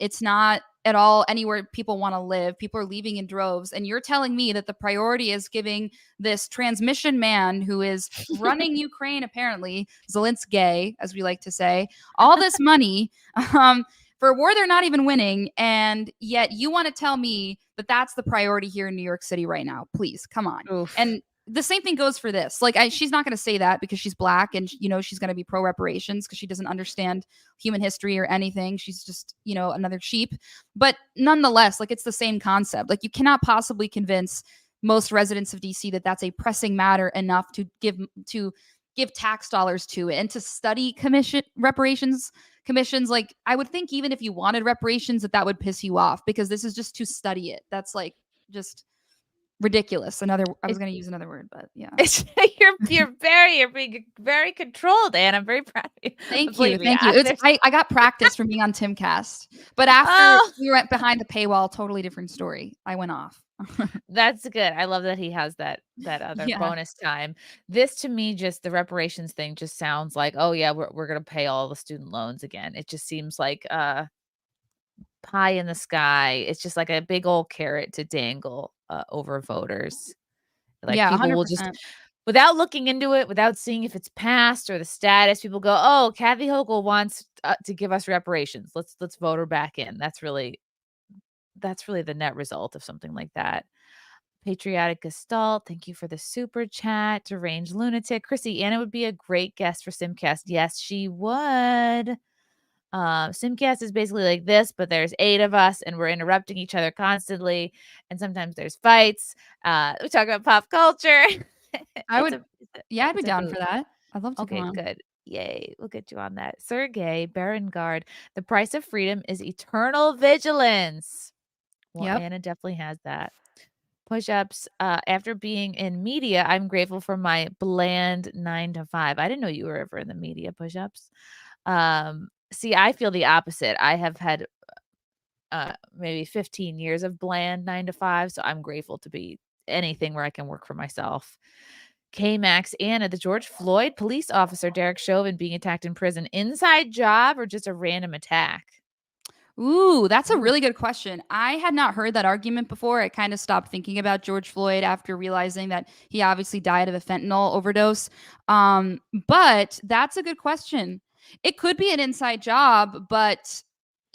It's not at all anywhere people want to live. People are leaving in droves. And you're telling me that the priority is giving this transmission man who is running Ukraine, apparently, Zelensky, as we like to say, all this money for a war they're not even winning. And yet you want to tell me that that's the priority here in New York City right now. Please, come on. Oof. And the same thing goes for this. Like, she's not going to say that because she's Black and, she's going to be pro reparations because she doesn't understand human history or anything. She's just, another sheep. But nonetheless, like, it's the same concept. Like, you cannot possibly convince most residents of DC that that's a pressing matter enough to give tax dollars to it and to study reparations commissions. Like, I would think even if you wanted reparations, that would piss you off because this is just to study it. That's like just ridiculous. I was going to use another word, but yeah. You're being very controlled, Anne. I'm very proud of you. Thank you. I got practice from being on Timcast, but after we went behind the paywall, totally different story. I went off. That's good. I love that he has that other bonus time. This, to me, just the reparations thing just sounds like, oh yeah, we're gonna pay all the student loans again. It just seems like pie in the sky. It's just like a big old carrot to dangle over voters. Like, people will just, 100%. without looking into it, without seeing if it's passed or the status, people go, oh, Kathy Hochul wants to give us reparations. Let's vote her back in. That's really the net result of something like that. Patriotic Gestalt, thank you for the super chat. Deranged Lunatic. Chrissy, Anna would be a great guest for Simcast. Yes, she would. Simcast is basically like this, but there's 8 of us and we're interrupting each other constantly. And sometimes there's fights. We talk about pop culture. I'd be down for that. I'd love to Okay, come on. good. Yay. We'll get you on that. Sergey Berengard, the price of freedom is eternal vigilance. Well, Yep. Anna definitely has that. Push-ups. After being in media, I'm grateful for my bland 9 to 5. I didn't know you were ever in the media. Push-ups. See, I feel the opposite. I have had maybe 15 years of bland 9 to 5, so I'm grateful to be anything where I can work for myself. K-Max, Anna, the George Floyd police officer Derek Chauvin being attacked in prison, inside job or just a random attack? Ooh, that's a really good question. I had not heard that argument before. I kind of stopped thinking about George Floyd after realizing that he obviously died of a fentanyl overdose. But that's a good question. It could be an inside job, but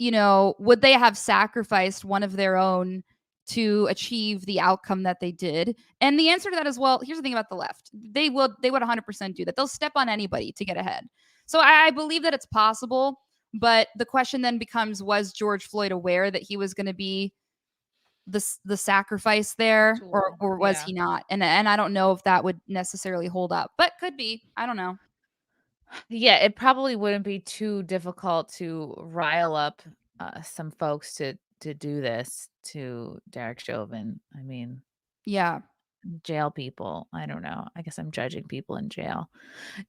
would they have sacrificed one of their own to achieve the outcome that they did? And the answer to that is, well, here's the thing about the left. They would 100% do that. They'll step on anybody to get ahead. So I believe that it's possible. But the question then becomes, was George Floyd aware that he was going to be the sacrifice there, or was he not? And I don't know if that would necessarily hold up, but could be. I don't know. Yeah, it probably wouldn't be too difficult to rile up some folks to do this to Derek Chauvin. I mean, yeah, jail people. I don't know. I guess I'm judging people in jail.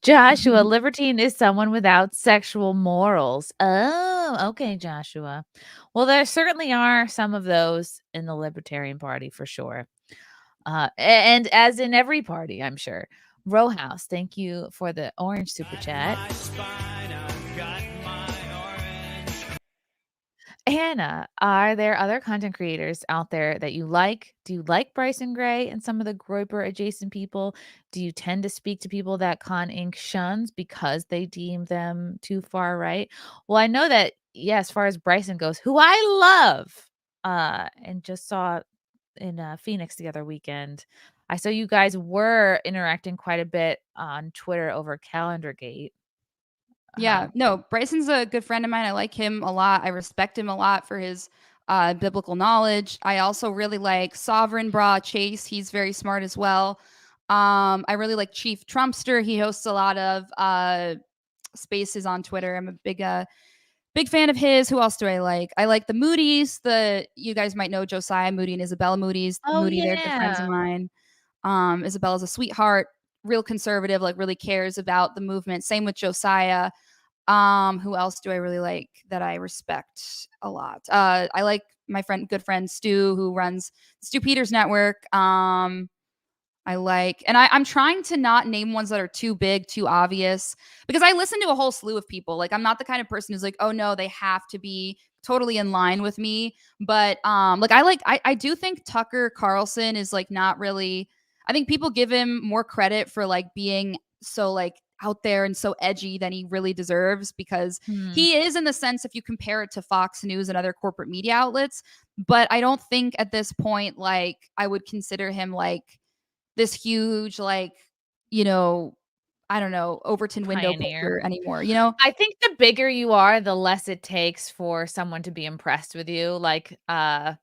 Joshua, libertine is someone without sexual morals. Oh, okay, Joshua. Well, there certainly are some of those in the Libertarian Party for sure. And as in every party, I'm sure. Rowhouse, thank you for the orange super chat. Hannah, are there other content creators out there that you like? Do you like Bryson Gray and some of the Groyper adjacent people? Do you tend to speak to people that Con Inc. shuns because they deem them too far right? Well, I know that, yeah, as far as Bryson goes, who I love, and just saw in Phoenix the other weekend, I saw you guys were interacting quite a bit on Twitter over CalendarGate. Yeah, no, Bryson's a good friend of mine. I like him a lot. I respect him a lot for his biblical knowledge. I also really like Sovereign Bra Chase. He's very smart as well. I really like Chief Trumpster. He hosts a lot of spaces on Twitter. I'm a big fan of his. Who else do I like? I like the Moody's. You guys might know Josiah Moody and Isabella Moody's. Oh, Moody, they're good friends of yeah. mine. Isabella's a sweetheart, real conservative, like really cares about the movement. Same with Josiah. Who else do I really like that I respect a lot? I like my good friend Stu, who runs Stu Peters Network. I'm trying to not name ones that are too big, too obvious, because I listen to a whole slew of people. Like, I'm not the kind of person who's like, oh no, they have to be totally in line with me. But I do think Tucker Carlson is like not really. I think people give him more credit for like being so like out there and so edgy than he really deserves, because he is, in the sense, if you compare it to Fox News and other corporate media outlets. But I don't think at this point, like, I would consider him like this huge, like, I don't know, Overton Window Pioneer anymore, I think the bigger you are, the less it takes for someone to be impressed with you. Like, I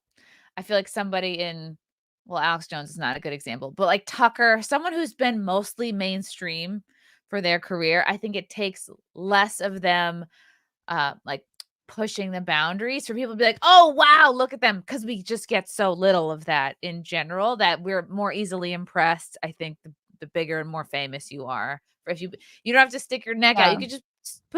feel like somebody well, Alex Jones is not a good example, but like Tucker, someone who's been mostly mainstream for their career, I think it takes less of them, like pushing the boundaries for people to be like, oh, wow, look at them. Because we just get so little of that in general that we're more easily impressed. I think the bigger and more famous you are. If you don't have to stick your neck out. You could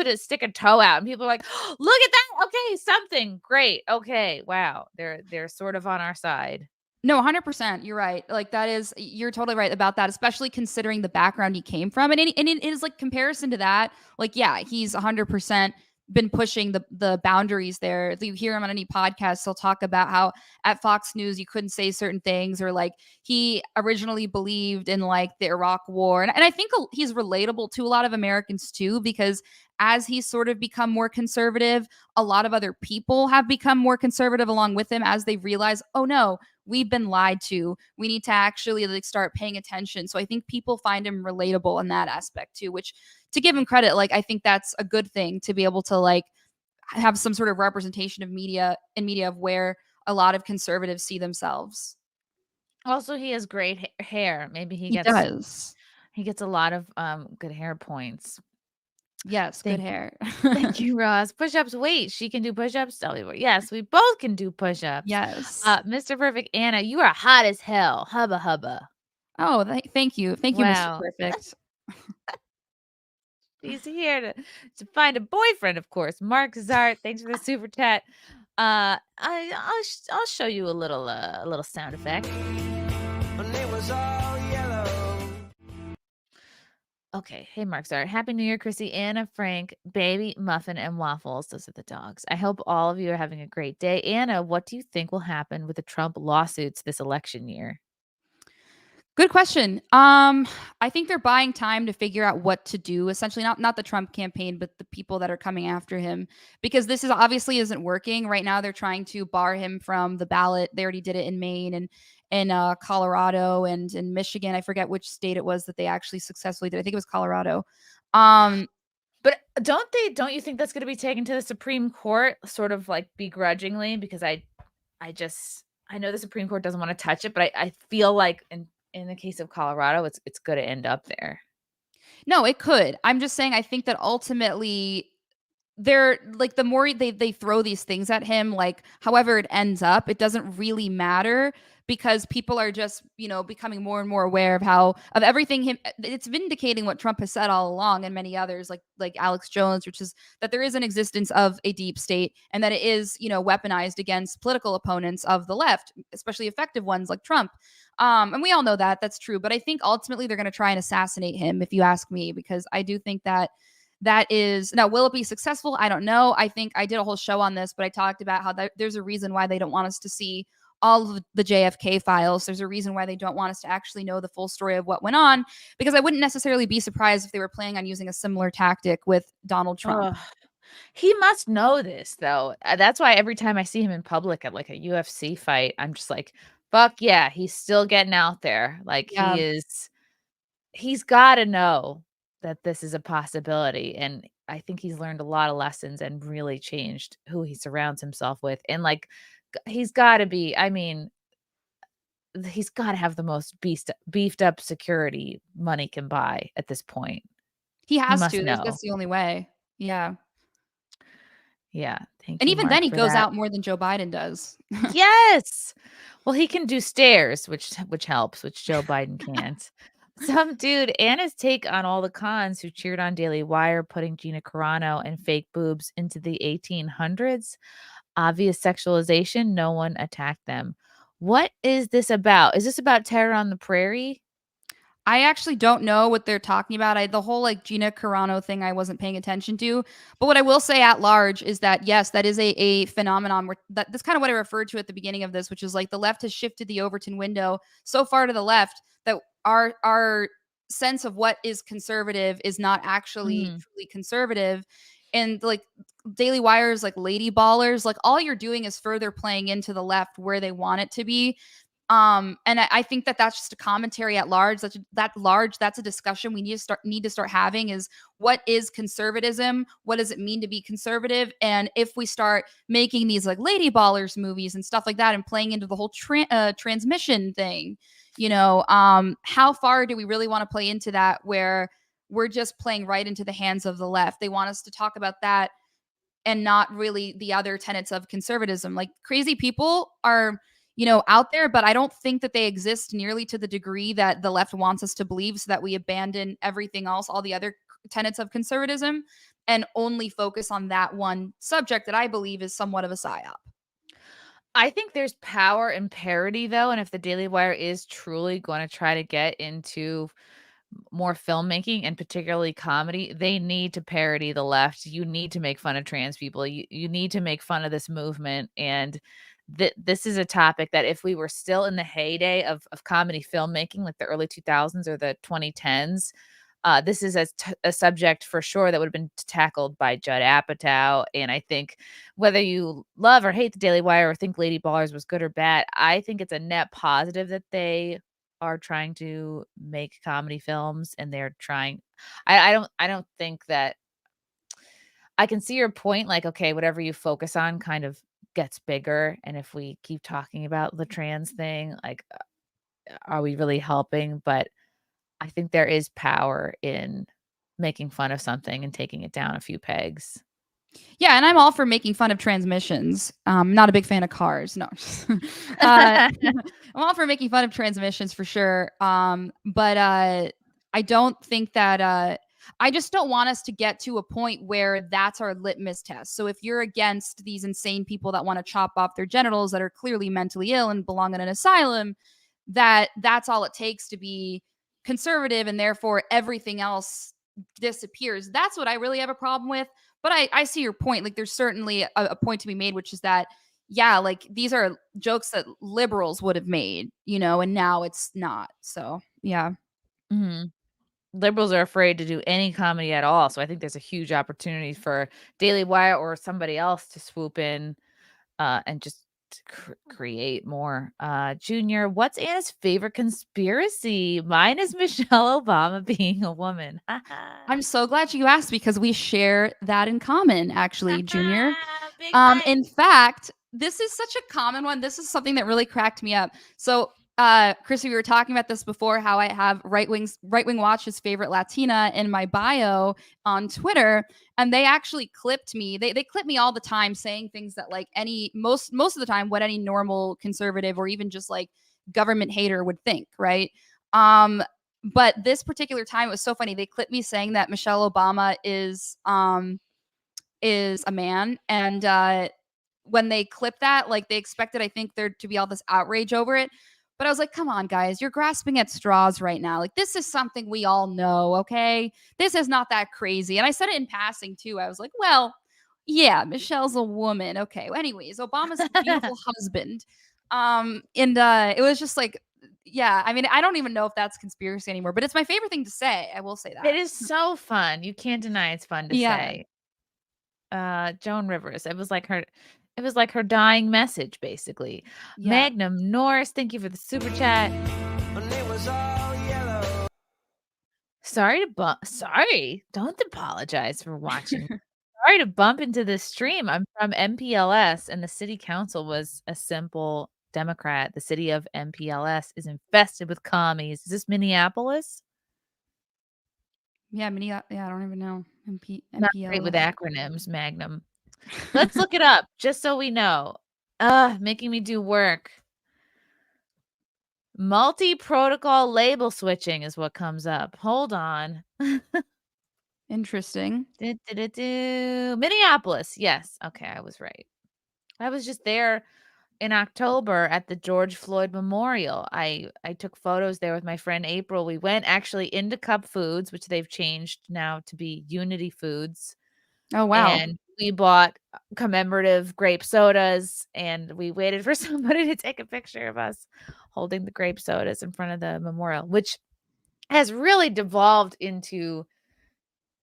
just stick a toe out and people are like, oh, look at that. Okay, something great. Okay, wow. They're sort of on our side. No, 100%. You're right. Like, you're totally right about that, especially considering the background he came from. And it is like, comparison to that, like, yeah, he's 100% been pushing the boundaries there. If you hear him on any podcast, he'll talk about how at Fox News you couldn't say certain things, or like he originally believed in like the Iraq War. And I think he's relatable to a lot of Americans too, because as he's sort of become more conservative, a lot of other people have become more conservative along with him, as they realize, oh no, we've been lied to. We need to actually like start paying attention. So I think people find him relatable in that aspect too, which, to give him credit, like, I think that's a good thing, to be able to like have some sort of representation of media of where a lot of conservatives see themselves. Also, he has great hair. Maybe he does. He gets a lot of good hair points. Yes, good hair. Thank you, Ross. Push-ups. Wait, she can do push-ups? Yes, we both can do push-ups. Yes. Mr. Perfect Anna, you are hot as hell. Hubba hubba. Oh, thank you. Thank you, Wow. Mr. Perfect. He's here to find a boyfriend, of course. Mark Zart, thanks for the super chat. I'll show you a little sound effect. Okay. Hey, Mark Zart. Happy New Year, Chrissy, Anna, Frank, Baby, Muffin, and Waffles. Those are the dogs. I hope all of you are having a great day. Anna, what do you think will happen with the Trump lawsuits this election year? Good question. I think they're buying time to figure out what to do. Essentially, not the Trump campaign, but the people that are coming after him, because this obviously isn't working right now. They're trying to bar him from the ballot. They already did it in Maine and in Colorado and in Michigan. I forget which state it was that they actually successfully did. I think it was Colorado. But don't you think that's going to be taken to the Supreme Court, sort of like begrudgingly? Because I know the Supreme Court doesn't want to touch it, but I feel like in the case of Colorado, it's going to end up there. No, it could. I'm just saying, I think that ultimately they're like, the more they throw these things at him, like however it ends up, it doesn't really matter, because people are just, becoming more and more aware of everything it's vindicating what Trump has said all along, and many others like Alex Jones, which is that there is an existence of a deep state, and that it is, weaponized against political opponents of the left, especially effective ones like Trump. And we all know that that's true. But I think ultimately they're going to try and assassinate him, if you ask me, because I do think that is now, will it be successful? I don't know. I think I did a whole show on this, but I talked about how there's a reason why they don't want us to see all of the JFK files. There's a reason why they don't want us to actually know the full story of what went on, because I wouldn't necessarily be surprised if they were planning on using a similar tactic with Donald Trump. Ugh. He must know this, though. That's why every time I see him in public at like a UFC fight, I'm just like, fuck yeah, he's still getting out there. Like Yeah. he's got to know that this is a possibility. And I think he's learned a lot of lessons and really changed who he surrounds himself with. And like, he's got to be, I mean, he's got to have the most beefed up security money can buy at this point. He has must to. know. That's the only way. Yeah. Yeah. Thank And you, even Mark, then, he for goes that. out more than Joe Biden does. Yes. Well, he can do stairs, which helps, which Joe Biden can't. Some dude, Anna's take on all the cons who cheered on Daily Wire putting Gina Carano and fake boobs into the 1800s. Obvious sexualization. No one attacked them. What is this about? Is this about Terror on the Prairie? I actually don't know what they're talking about. The whole like Gina Carano thing I wasn't paying attention to. But what I will say at large is that, yes, that is a phenomenon where that's kind of what I referred to at the beginning of this, which is like the left has shifted the Overton window so far to the left that our sense of what is conservative is not actually truly conservative. And like Daily Wire's like lady ballers, like all you're doing is further playing into the left where they want it to be. And I think that that's just a commentary at large. That's a discussion we need to start having, is what is conservatism? What does it mean to be conservative? And if we start making these like lady ballers movies and stuff like that and playing into the whole transmission thing, how far do we really want to play into that, where we're just playing right into the hands of the left? They want us to talk about that and not really the other tenets of conservatism. Like, crazy people are out there, but I don't think that they exist nearly to the degree that the left wants us to believe, so that we abandon everything else, all the other tenets of conservatism, and only focus on that one subject that I believe is somewhat of a psyop. I think there's power in parody, though, and if the Daily Wire is truly going to try to get into more filmmaking and particularly comedy, they need to parody the left. You need to make fun of trans people. You need to make fun of this movement. And this is a topic that if we were still in the heyday of comedy filmmaking, like the early 2000s or the 2010s, this is a subject for sure that would have been tackled by Judd Apatow. And I think whether you love or hate the Daily Wire or think Lady Ballers was good or bad, I think it's a net positive that they are trying to make comedy films, and they're trying. I don't think that I can see your point. Like, okay, whatever you focus on kind of gets bigger. And if we keep talking about the trans thing, like, are we really helping? But I think there is power in making fun of something and taking it down a few pegs. Yeah, and I'm all for making fun of transmissions. I'm not a big fan of cars. No. I'm all for making fun of transmissions for sure. But I don't think that I just don't want us to get to a point where that's our litmus test. So if you're against these insane people that want to chop off their genitals, that are clearly mentally ill and belong in an asylum, that's all it takes to be conservative, and therefore everything else disappears. That's what I really have a problem with. But I see your point. Like, there's certainly a point to be made, which is that, yeah, like, these are jokes that liberals would have made, and now it's not. So, yeah. Mm-hmm. Liberals are afraid to do any comedy at all. So I think there's a huge opportunity for Daily Wire or somebody else to swoop in and just create more. Junior, what's Anna's favorite conspiracy? Mine is Michelle Obama being a woman. I'm so glad you asked, because we share that in common, actually, Junior. In fact, this is such a common one. This is something that really cracked me up. So, Chrissy, we were talking about this before, how I have Right Wing Watch's favorite Latina in my bio on Twitter, and they actually clipped me. They clip me all the time saying things that, like, most of the time what any normal conservative or even just like government hater would think, right? But this particular time, it was so funny. They clipped me saying that Michelle Obama is a man, and when they clipped that, like, they expected, I think, there to be all this outrage over it. But I was like, come on, guys, you're grasping at straws right now. Like, this is something we all know, okay? This is not that crazy. And I said it in passing, too. I was like, well, yeah, Michelle's a woman. Okay. Well, anyways, Obama's a beautiful husband. It was just like, yeah, I mean, I don't even know if that's conspiracy anymore, but it's my favorite thing to say. I will say that. It is so fun. You can't deny it's fun to Yeah. say. Joan Rivers. It was like her dying message, basically. Yeah. Magnum Norris, thank you for the super chat. Sorry, don't apologize for watching. Sorry to bump into this stream. I'm from MPLS, and the city council was a simple Democrat. The city of MPLS is infested with commies. Is this Minneapolis? Yeah, I don't even know. Not great with acronyms, Magnum. Let's look it up just so we know. Making me do work. Multi-protocol label switching is what comes up. Hold on. Interesting. Minneapolis. Yes. Okay, I was right. I was just there in October at the George Floyd Memorial. I took photos there with my friend April. We went actually into Cup Foods, which they've changed now to be Unity Foods. Oh, wow. And we bought commemorative grape sodas, and we waited for somebody to take a picture of us holding the grape sodas in front of the memorial, which has really devolved into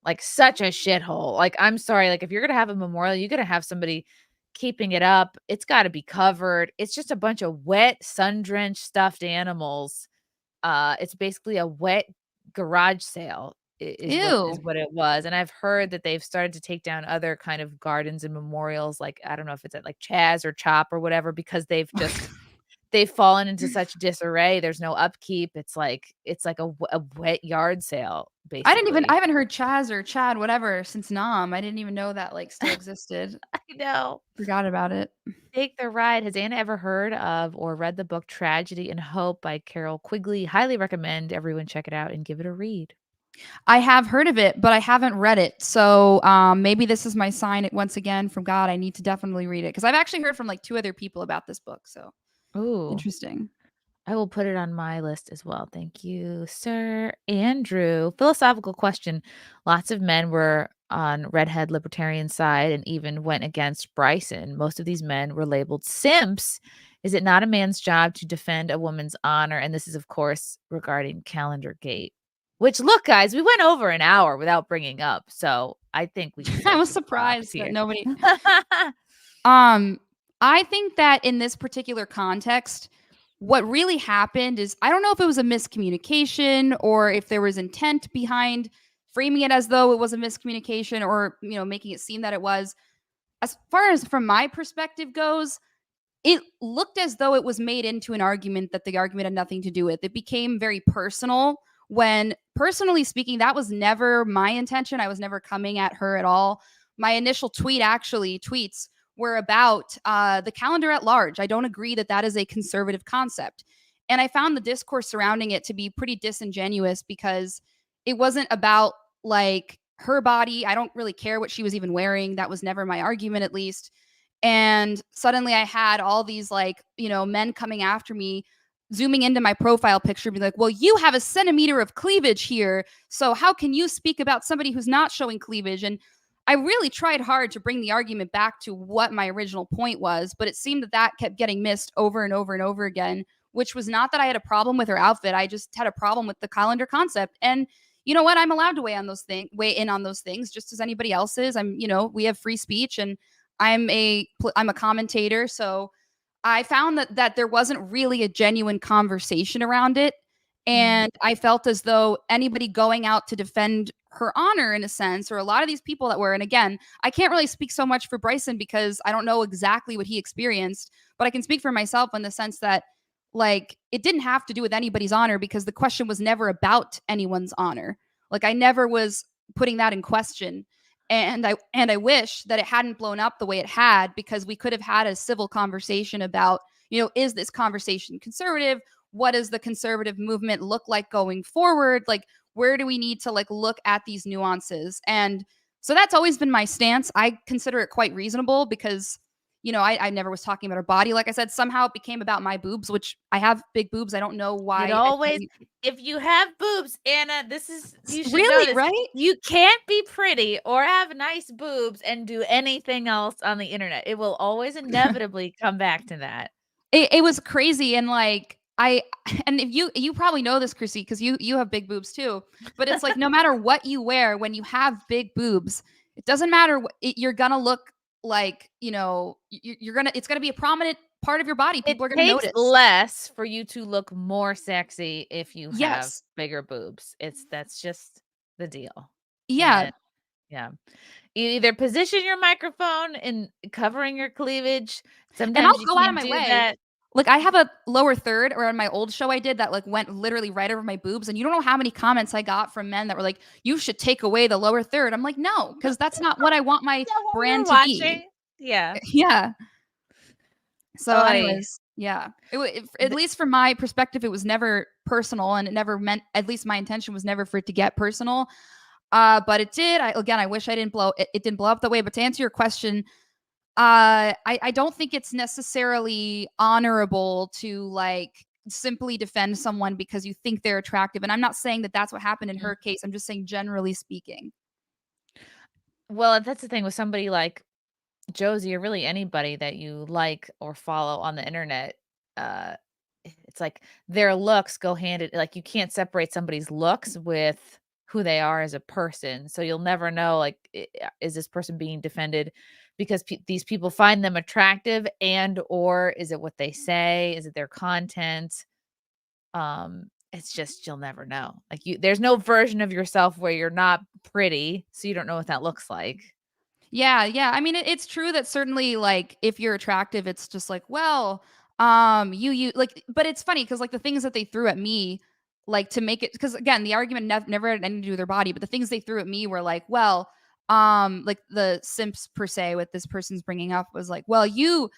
like such a shithole. Like, I'm sorry, like if you're gonna have a memorial, you're gonna have somebody keeping it up. It's got to be covered. It's just a bunch of wet, sun-drenched stuffed animals. It's basically a wet garage sale is what it was. And I've heard that they've started to take down other kind of gardens and memorials, like I don't know if it's at like Chaz or Chop or whatever, because they've just they've fallen into such disarray. There's no upkeep. It's like a wet yard sale, basically. I haven't heard Chaz or Chad, whatever, since Nam. I didn't even know that like still existed. I know. Forgot about it. Take the Ride. Has Anna ever heard of or read the book Tragedy and Hope by Carol Quigley? Highly recommend everyone check it out and give it a read. I have heard of it, but I haven't read it. So maybe this is my sign once again from God. I need to definitely read it because I've actually heard from like 2 other people about this book. So interesting. I will put it on my list as well. Thank you, Sir Andrew. Philosophical question. Lots of men were on redhead libertarian side and even went against Bryson. Most of these men were labeled simps. Is it not a man's job to defend a woman's honor? And this is, of course, regarding CalendarGate. Which, look, guys, we went over an hour without bringing up. So I think we. I was surprised that nobody. I think that in this particular context, what really happened is I don't know if it was a miscommunication or if there was intent behind framing it as though it was a miscommunication or, you know, making it seem that it was. As far as from my perspective goes, it looked as though it was made into an argument that the argument had nothing to do with. It became very personal when, personally speaking, that was never my intention. I was never coming at her at all. My initial tweets were about the calendar at large. I don't agree that that is a conservative concept. And I found the discourse surrounding it to be pretty disingenuous because it wasn't about like her body. I don't really care what she was even wearing. That was never my argument, at least. And suddenly I had all these like, you know, men coming after me, zooming into my profile picture, be like, well, you have a centimeter of cleavage here. So how can you speak about somebody who's not showing cleavage? And I really tried hard to bring the argument back to what my original point was, but it seemed that kept getting missed over and over and over again, which was not that I had a problem with her outfit. I just had a problem with the calendar concept. And you know what? I'm allowed to weigh in on those things just as anybody else is. We have free speech and I'm a commentator. So I found that there wasn't really a genuine conversation around it. And I felt as though anybody going out to defend her honor, in a sense, or a lot of these people that were, and again, I can't really speak so much for Bryson because I don't know exactly what he experienced, but I can speak for myself in the sense that, like, it didn't have to do with anybody's honor because the question was never about anyone's honor. Like, I never was putting that in question. And I wish that it hadn't blown up the way it had, because we could have had a civil conversation about, you know, is this conversation conservative? What does the conservative movement look like going forward? Like, where do we need to like look at these nuances? And so that's always been my stance. I consider it quite reasonable because, I never was talking about her body. Like I said, somehow it became about my boobs, which I have big boobs. I don't know why. It always, if you have boobs, Anna, you should know really, this. right? You can't be pretty or have nice boobs and do anything else on the internet. It will always inevitably come back to that. It was crazy. And like, and if you probably know this, Chrissy, because you have big boobs too, but it's like, no matter what you wear, when you have big boobs, it doesn't matter. You're going to look like, it's going to be a prominent part of your body. People are going to It takes notice. less for you to look more sexy if you have Yes. bigger boobs. That's just the deal. Yeah. And, yeah. You either position your microphone in covering your cleavage. And Sometimes I'll you go out of can't my do way. that. Like, I have a lower third, or on my old show I did, that like went literally right over my boobs. And you don't know how many comments I got from men that were like, you should take away the lower third. I'm like, no, because that's not what I want my brand to be. Yeah. Yeah. So Oy. anyways, yeah. At least from my perspective, it was never personal, and it never meant, at least my intention was never for it to get personal. But it did. I wish I didn't blow it didn't blow up that way. But to answer your question, I don't think it's necessarily honorable to like simply defend someone because you think they're attractive. And I'm not saying that that's what happened in her case. I'm just saying generally speaking. Well, that's the thing with somebody like Josie, or really anybody that you like or follow on the internet. It's like their looks go like you can't separate somebody's looks with who they are as a person. So you'll never know, like, is this person being defended because these people find them attractive, and or is it what they say? Is it their content? It's just, you'll never know. Like, there's no version of yourself where you're not pretty, so you don't know what that looks like. Yeah, yeah. I mean, it's true that certainly, like, if you're attractive, it's just like, well, you like, but it's funny because like the things that they threw at me, like to make it, because again, the argument never had anything to do with their body, but the things they threw at me were like, well, like the simps per se, what this person's bringing up was like, well, you're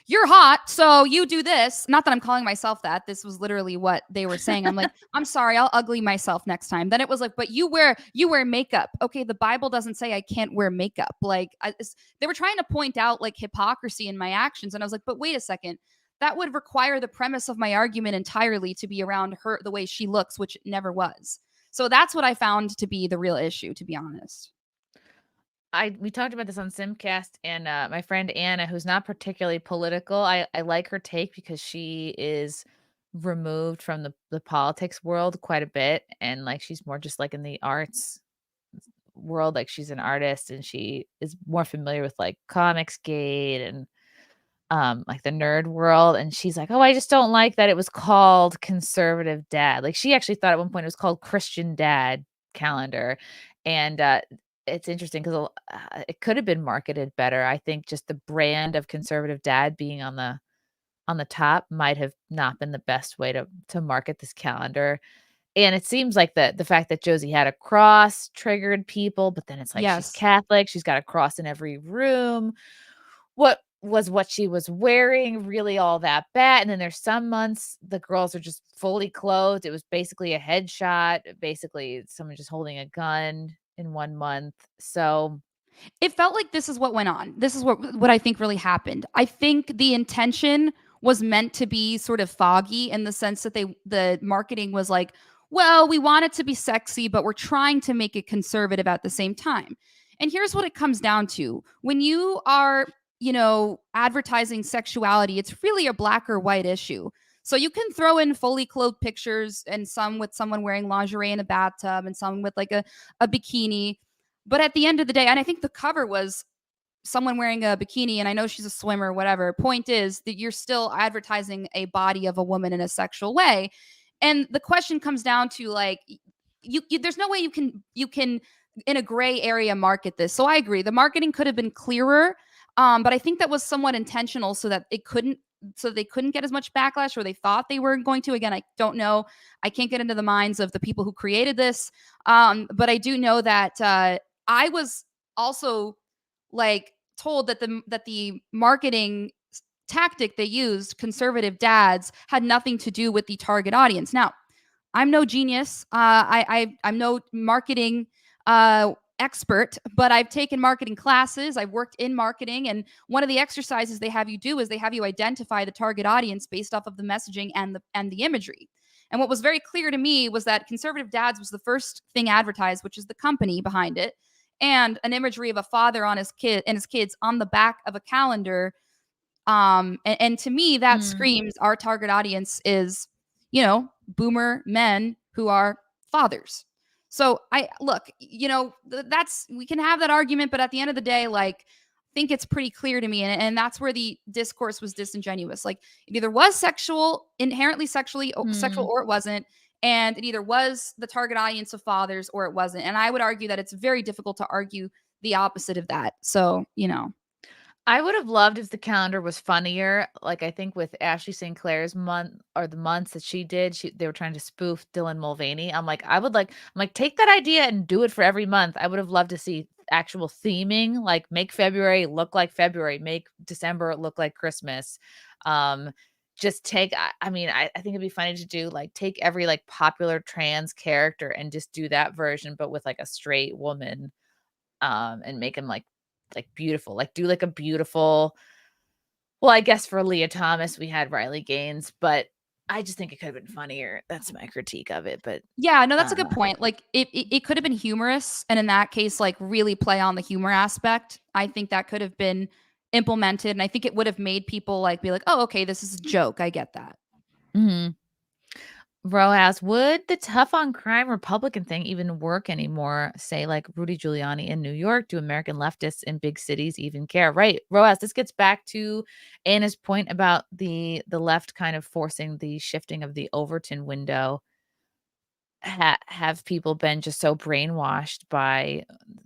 hot, so you do this. Not that I'm calling myself that. This was literally what they were saying. I'm like, I'm sorry, I'll ugly myself next time. Then it was like, but you wear makeup. Okay, the Bible doesn't say I can't wear makeup. Like, they were trying to point out like hypocrisy in my actions, and I was like, but wait a second. That would require the premise of my argument entirely to be around her, the way she looks, which it never was. So that's what I found to be the real issue, to be honest. We talked about this on Simcast, and my friend Anna, who's not particularly political, I like her take because she is removed from the politics world quite a bit, and like she's more just like in the arts world, like she's an artist, and she is more familiar with like Comicsgate and like the nerd world. And she's like, oh, I just don't like that it was called Conservative Dad. Like, she actually thought at one point it was called Christian Dad Calendar. And it's interesting because it could have been marketed better. I think just the brand of Conservative Dad being on the top might have not been the best way to market this calendar. And it seems like the fact that Josie had a cross triggered people, but then it's like, Yes. she's Catholic, she's got a cross in every room. What she was wearing really all that bad? And then there's some months the girls are just fully clothed. It was basically a headshot, basically someone just holding a gun in 1 month. So it felt like this is what went on. This is what I think really happened. I think the intention was meant to be sort of foggy in the sense that the marketing was like, well, we want it to be sexy, but we're trying to make it conservative at the same time. And here's what it comes down to. When you are, advertising sexuality, it's really a black or white issue. So you can throw in fully clothed pictures, and some with someone wearing lingerie in a bathtub, and some with like a bikini. But at the end of the day, and I think the cover was someone wearing a bikini, and I know she's a swimmer, whatever. Point is that you're still advertising a body of a woman in a sexual way. And the question comes down to like, you there's no way you can in a gray area market this. So I agree. The marketing could have been clearer. But I think that was somewhat intentional so that they couldn't get as much backlash, or they thought they were going to. Again, I don't know. I can't get into the minds of the people who created this. But I do know that I was also like told that the marketing tactic they used, Conservative Dads, had nothing to do with the target audience. Now, I'm no genius. I'm no marketing expert, but I've taken marketing classes. I've worked in marketing. And one of the exercises they have you do is they have you identify the target audience based off of the messaging and the imagery. And what was very clear to me was that Conservative Dads was the first thing advertised, which is the company behind it, and an imagery of a father on his kid and his kids on the back of a calendar. And to me, that screams our target audience is, boomer men who are fathers. So we can have that argument, but at the end of the day, like, I think it's pretty clear to me. And that's where the discourse was disingenuous. Like, it either was inherently sexual, or it wasn't. And it either was the target audience of fathers or it wasn't. And I would argue that it's very difficult to argue the opposite of that. So, I would have loved if the calendar was funnier. Like, I think with Ashley St. Clair's month, or the months that she did, they were trying to spoof Dylan Mulvaney. I'm like, take that idea and do it for every month. I would have loved to see actual theming, like make February look like February, make December look like Christmas. Just take, I mean, I think it'd be funny to do, like, take every like popular trans character and just do that version, but with like a straight woman, and make him like beautiful, like do like a beautiful, well, I guess for Leah Thomas we had Riley Gaines, but I just think it could have been funnier. That's my critique of it. But yeah, no, that's a good point. Like, it could have been humorous, and in that case, like, really play on the humor aspect. I think that could have been implemented, and I think it would have made people like be like, oh, okay, this is a joke. I get that. Ro asks, would the tough on crime Republican thing even work anymore? Say like Rudy Giuliani in New York. Do American leftists in big cities even care? Right. Ro asks, this gets back to Anna's point about the left kind of forcing the shifting of the Overton window. Have people been just so brainwashed by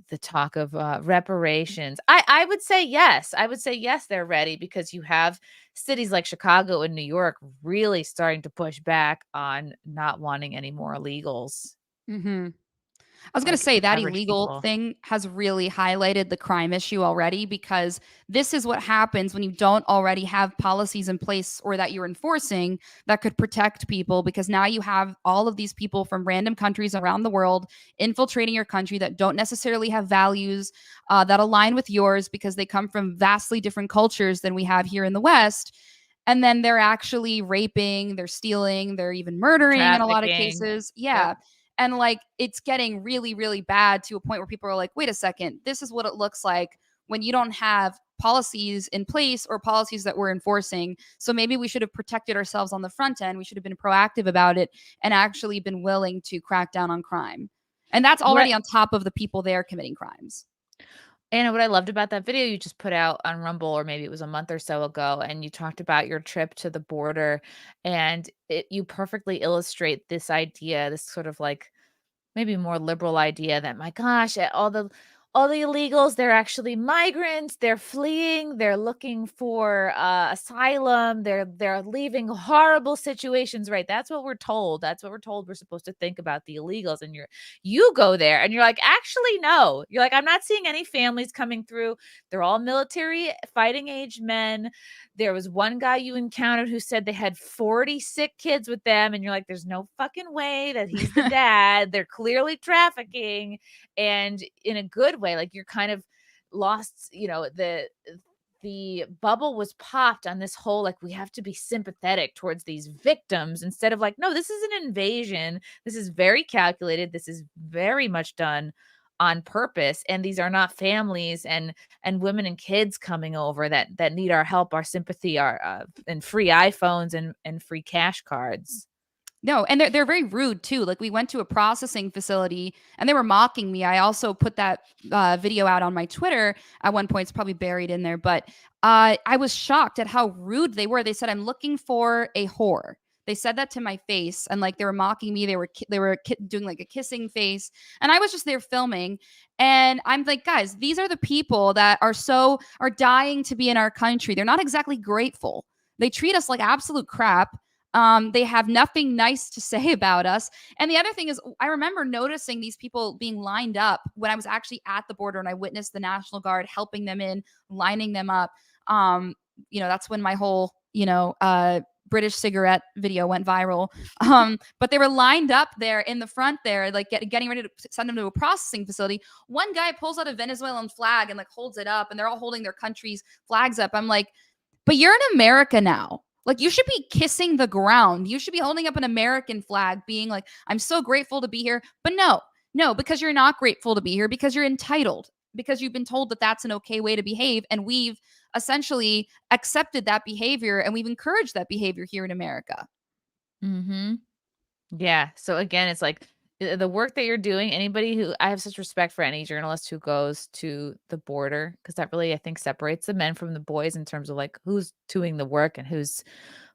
the talk of reparations? I would say yes. I would say yes, they're ready, because you have cities like Chicago and New York really starting to push back on not wanting any more illegals. I was going to say that illegal thing has really highlighted the crime issue already, because this is what happens when you don't already have policies in place or that you're enforcing that could protect people, because now you have all of these people from random countries around the world infiltrating your country that don't necessarily have values that align with yours, because they come from vastly different cultures than we have here in the West. And then they're actually raping, they're stealing, they're even murdering in a lot of cases. Yeah. Yep. And like, it's getting really, really bad to a point where people are like, wait a second, this is what it looks like when you don't have policies in place or policies that we're enforcing. So maybe we should have protected ourselves on the front end. We should have been proactive about it and actually been willing to crack down on crime. And that's already on top of the people there committing crimes. And what I loved about that video you just put out on Rumble, or maybe it was a month or so ago, and you talked about your trip to the border, and you perfectly illustrate this idea, this sort of like maybe more liberal idea that, my gosh, all the illegals, they're actually migrants, they're fleeing, they're looking for asylum, they're leaving horrible situations, right? That's what we're told. We're supposed to think about the illegals. And you go there and you're like, actually, no. You're like, I'm not seeing any families coming through. They're all military fighting age men. There was one guy you encountered who said they had 40 sick kids with them. And you're like, there's no fucking way that he's the dad. They're clearly trafficking. And in a good way, like, you're kind of lost, the bubble was popped on this whole, like, we have to be sympathetic towards these victims, instead of like, no, this is an invasion. This is very calculated. This is very much done on purpose. And these are not families and women and kids coming over that need our help, our sympathy, our and free iPhones and free cash cards. No, and they're very rude too. Like, we went to a processing facility and they were mocking me. I also put that video out on my Twitter at one point. It's probably buried in there, but I was shocked at how rude they were. They said, "I'm looking for a whore." They said that to my face, and like, they were mocking me. They were doing like a kissing face, and I was just there filming. And I'm like, guys, these are the people that are dying to be in our country. They're not exactly grateful. They treat us like absolute crap. They have nothing nice to say about us. And the other thing is, I remember noticing these people being lined up when I was actually at the border, and I witnessed the National Guard helping them in, lining them up. That's when my whole, British cigarette video went viral. But they were lined up there in the front there, like getting ready to send them to a processing facility. One guy pulls out a Venezuelan flag and like holds it up, and they're all holding their country's flags up. I'm like, but you're in America now. Like, you should be kissing the ground. You should be holding up an American flag, being like, I'm so grateful to be here. But no, because you're not grateful to be here, because you're entitled, because you've been told that that's an okay way to behave. And we've essentially accepted that behavior, and we've encouraged that behavior here in America. Mm-hmm. Yeah. So again, it's like the work that you're doing, anybody who, I have such respect for any journalist who goes to the border, because that really, I think, separates the men from the boys in terms of like who's doing the work and who's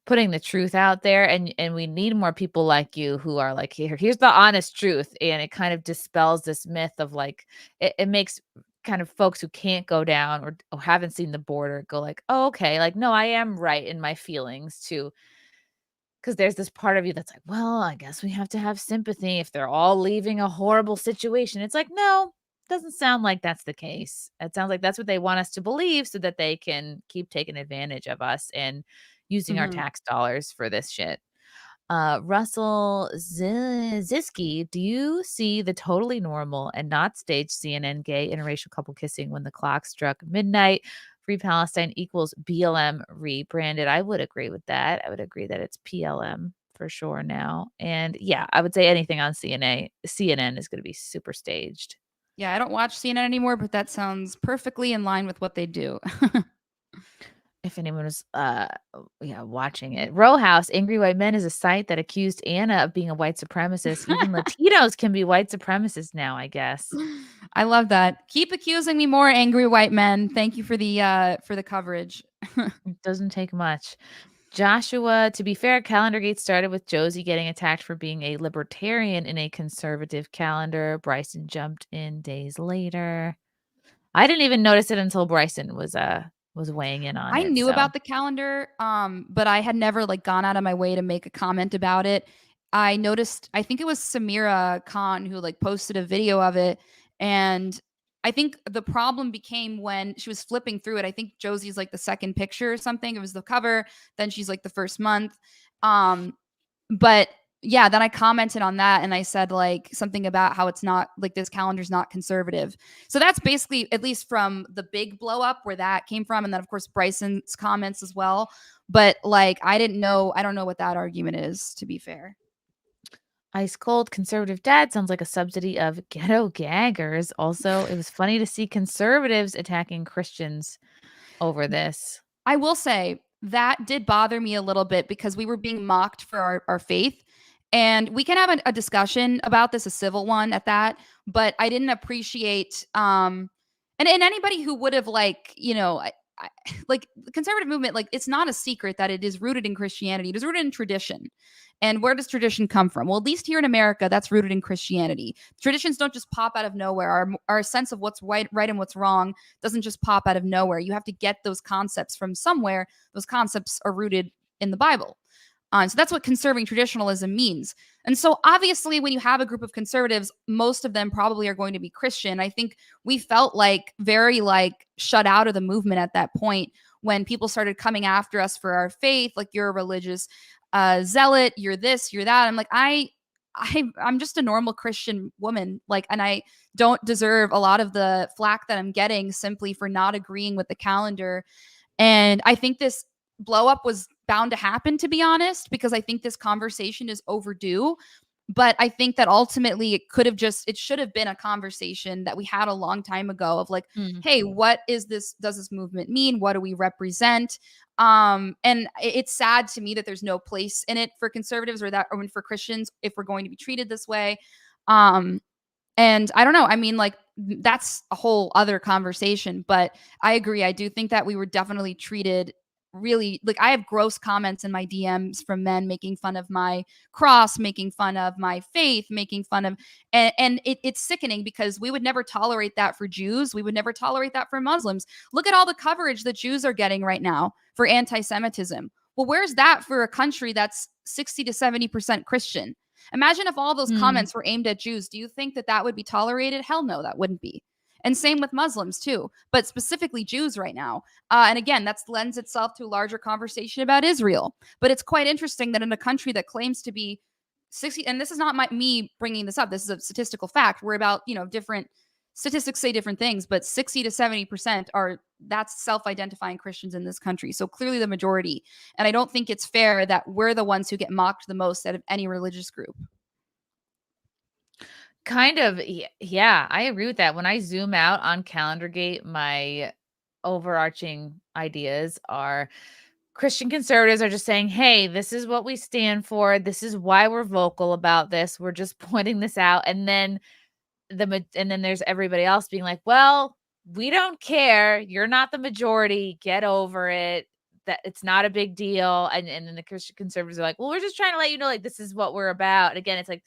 putting the truth out there. And we need more people like you who are like, here's the honest truth. And it kind of dispels this myth of like, it makes kind of folks who can't go down or haven't seen the border go like, oh, okay, like, no, I am right in my feelings too. Because there's this part of you that's like, well, I guess we have to have sympathy if they're all leaving a horrible situation. It's like, no, doesn't sound like that's the case. It sounds like that's what they want us to believe so that they can keep taking advantage of us and using our tax dollars for this shit. Russell Ziski, do you see the totally normal and not staged CNN gay interracial couple kissing when the clock struck midnight? Free Palestine equals BLM rebranded. I would agree with that. I would agree that it's PLM for sure now. And yeah, I would say anything on CNN is going to be super staged. Yeah, I don't watch CNN anymore, but that sounds perfectly in line with what they do. If anyone was watching it. Row House, Angry White Men is a site that accused Anna of being a white supremacist. Even Latinos can be white supremacists now, I guess. I love that. Keep accusing me more, Angry White Men. Thank you for the coverage. It doesn't take much. Joshua, to be fair, CalendarGate started with Josie getting attacked for being a libertarian in a conservative calendar. Bryson jumped in days later. I didn't even notice it until Bryson was weighing in on it. I knew about the calendar, but I had never like gone out of my way to make a comment about it. I noticed, I think it was Samira Khan who like posted a video of it, and I think the problem became when she was flipping through it. I think Josie's like the second picture or something. It was the cover, then she's like the first month. But yeah, then I commented on that and I said like something about how it's not like this calendar's not conservative. So that's basically, at least from the big blow up where that came from. And then of course, Bryson's comments as well. But like, I don't know what that argument is, to be fair. Ice Cold Conservative Dad sounds like a subsidy of ghetto gaggers. Also, it was funny to see conservatives attacking Christians over this. I will say that did bother me a little bit because we were being mocked for our faith. And we can have a discussion about this, a civil one at that. But I didn't appreciate, and anybody who would have like, like the conservative movement, like it's not a secret that it is rooted in Christianity. It is rooted in tradition. And where does tradition come from? Well, at least here in America, that's rooted in Christianity. Traditions don't just pop out of nowhere. Our sense of what's right and what's wrong doesn't just pop out of nowhere. You have to get those concepts from somewhere. Those concepts are rooted in the Bible. So that's what conserving traditionalism means. And so obviously when you have a group of conservatives, most of them probably are going to be Christian. I think we felt like very like shut out of the movement at that point when people started coming after us for our faith. Like, you're a religious zealot, you're this, you're that. I'm like, I'm just a normal Christian woman. Like, and I don't deserve a lot of the flack that I'm getting simply for not agreeing with the calendar. And I think this blow up was bound to happen, to be honest, because I think this conversation is overdue. But I think that ultimately it should have been a conversation that we had a long time ago of like, hey, what is this? Does this movement mean? What do we represent? And it's sad to me that there's no place in it for conservatives or for Christians if we're going to be treated this way. And I don't know. I mean, like, that's a whole other conversation, but I agree. I do think that we were definitely treated really, like, I have gross comments in my DMs from men making fun of my cross, making fun of my faith, making fun of, and it's sickening because we would never tolerate that for Jews. We would never tolerate that for Muslims. Look at all the coverage that Jews are getting right now for anti-Semitism. Well, where's that for a country that's 60 to 70% Christian? Imagine if all those comments were aimed at Jews. Do you think that would be tolerated? Hell no, that wouldn't be. And same with Muslims too, but specifically Jews right now. And again, that lends itself to a larger conversation about Israel. But it's quite interesting that in a country that claims to be 60, and this is not me bringing this up, this is a statistical fact. We're about, different statistics say different things, but 60 to 70% that's self-identifying Christians in this country. So clearly the majority. And I don't think it's fair that we're the ones who get mocked the most out of any religious group. Kind of, yeah, I agree with that. When I zoom out on CalendarGate, my overarching ideas are Christian conservatives are just saying, hey, this is what we stand for. This is why we're vocal about this. We're just pointing this out. And then there's everybody else being like, well, we don't care. You're not the majority. Get over it. That it's not a big deal. And then the Christian conservatives are like, well, we're just trying to let you know, like, this is what we're about. And again, it's like,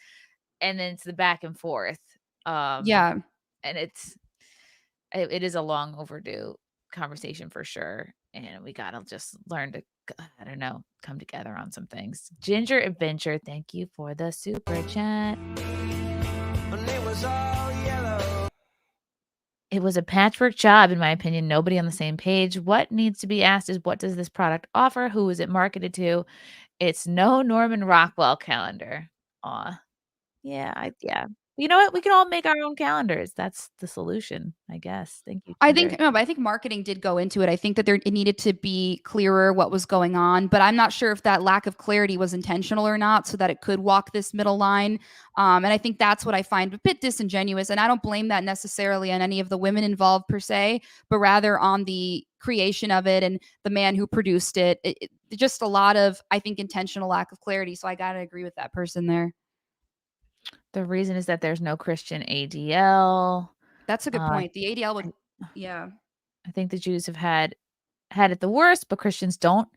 and then it's the back and forth. Yeah. And it is a long overdue conversation for sure. And we got to just learn to, I don't know, come together on some things. Ginger Adventure, thank you for the super chat. It was a patchwork job, in my opinion. Nobody on the same page. What needs to be asked is, what does this product offer? Who is it marketed to? It's no Norman Rockwell calendar. Aw. Yeah. You know what? We can all make our own calendars. That's the solution, I guess. Thank you, Ginger. But I think marketing did go into it. I think that it needed to be clearer what was going on, but I'm not sure if that lack of clarity was intentional or not, so that it could walk this middle line. And I think that's what I find a bit disingenuous. And I don't blame that necessarily on any of the women involved per se, but rather on the creation of it and the man who produced it. Just a lot of, I think, intentional lack of clarity. So I got to agree with that person there. The reason is that there's no Christian ADL. That's a good point. The ADL would, yeah. I think the Jews have had it the worst, but Christians don't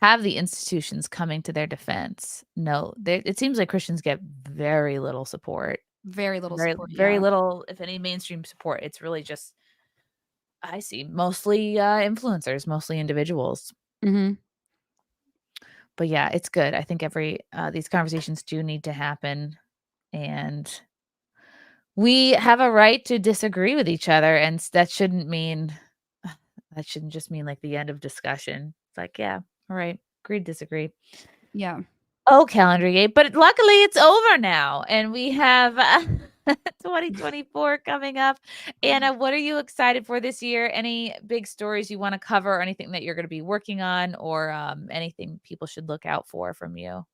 have the institutions coming to their defense. No, it seems like Christians get very little support. Very little support. Very little, if any, mainstream support. It's really just, I see, mostly influencers, mostly individuals. Mm-hmm. But yeah, it's good. I think these conversations do need to happen. And we have a right to disagree with each other. And that shouldn't just mean like the end of discussion. It's like, yeah, all right, agree, disagree. Yeah. Oh, CalendarGate. But luckily it's over now. And we have 2024 coming up. Anna, what are you excited for this year? Any big stories you want to cover, or anything that you're going to be working on, or anything people should look out for from you?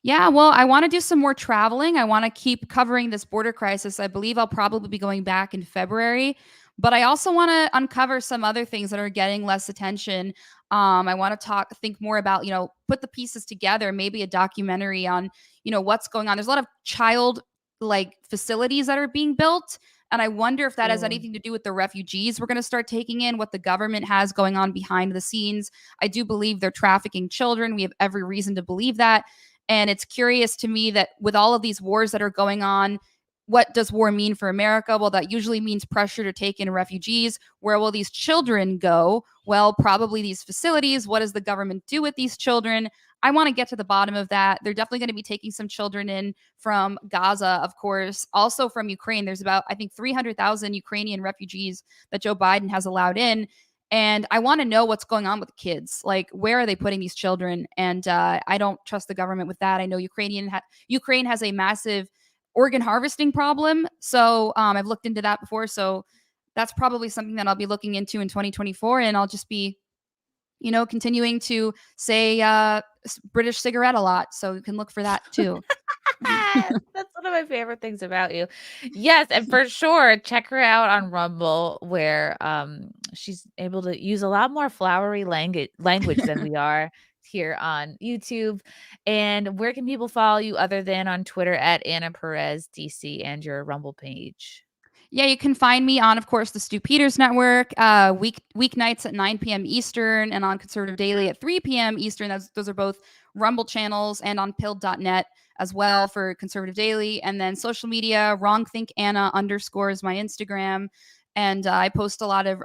Yeah, well, I want to do some more traveling. I want to keep covering this border crisis. I believe I'll probably be going back in February, but I also want to uncover some other things that are getting less attention. I want to think more about, put the pieces together, maybe a documentary on, what's going on. There's a lot of child facilities that are being built. And I wonder if that has anything to do with the refugees we're going to start taking in, what the government has going on behind the scenes. I do believe they're trafficking children. We have every reason to believe that. And it's curious to me that with all of these wars that are going on, what does war mean for America? Well, that usually means pressure to take in refugees. Where will these children go? Well, probably these facilities. What does the government do with these children? I want to get to the bottom of that. They're definitely going to be taking some children in from Gaza, of course, also from Ukraine. There's about, I think, 300,000 Ukrainian refugees that Joe Biden has allowed in. And I want to know what's going on with the kids. Like, where are they putting these children? And I don't trust the government with that. I know Ukraine has a massive organ harvesting problem. So I've looked into that before. So that's probably something that I'll be looking into in 2024. And I'll just be, continuing to say British cigarette a lot. So you can look for that too. That's one of my favorite things about you. Yes, and for sure, check her out on Rumble, where she's able to use a lot more flowery language than we are here on YouTube. And where can people follow you other than on Twitter at Anna Perez DC and your Rumble page? Yeah, you can find me on, of course, the Stu Peters Network, weeknights at 9 p.m. Eastern, and on Conservative Daily at 3 p.m. Eastern. Those are both Rumble channels, and on pilled.net as well for Conservative Daily. And then social media, wrongthinkanna_ is my Instagram. And I post a lot of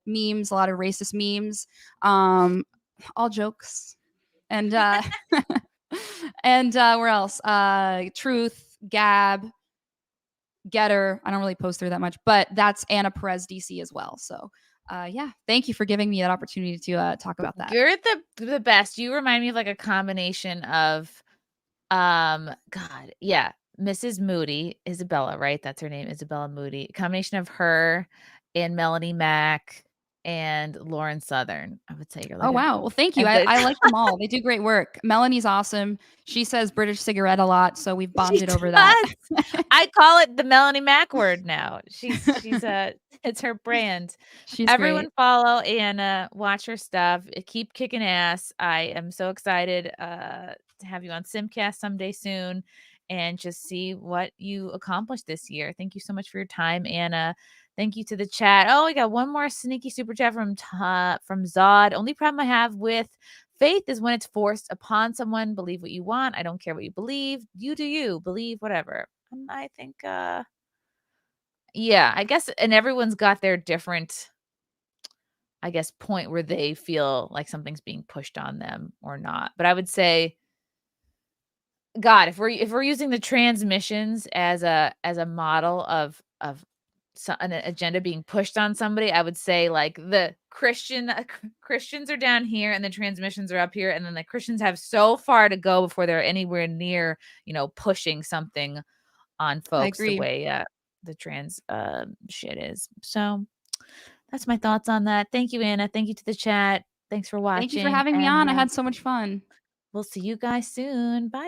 memes, a lot of racist memes, all jokes. And and where else? Truth, Gab. Getter. I don't really post there that much, but that's Anna Perez DC as well. So yeah, thank you for giving me that opportunity to talk about that. You're the best. You remind me of like a combination of God, yeah, Mrs. Moody, Isabella, right? That's her name, Isabella Moody. A combination of her and Melanie Mack and Lauren Southern. I would say you're like Oh wow. Well, thank you. a good I like them all. They do great work. Melanie's awesome. She says British cigarette a lot, so we've bonded over that. I call it the Melanie Mack word now. She's it's her brand. She's Everyone great. follow Anna, watch her stuff. Keep kicking ass. I am so excited to have you on Simcast someday soon and just see what you accomplished this year. Thank you so much for your time, Anna. Thank you to the chat. Oh, we got one more sneaky super chat from Zod. Only problem I have with faith is when it's forced upon someone. Believe what you want. I don't care what you believe. You do you. Believe whatever. And I think, yeah, I guess, and everyone's got their different, I guess, point where they feel like something's being pushed on them or not. But I would say, God, if we're using the transmissions as a model of an agenda being pushed on somebody, I would say like the Christians are down here and the transmissions are up here, and then the Christians have so far to go before they're anywhere near, pushing something on folks the way the trans shit is. So that's my thoughts on that. Thank you, Anna. Thank you to the chat. Thanks for watching. Thank you for having me on. I had so much fun. We'll see you guys soon. Bye.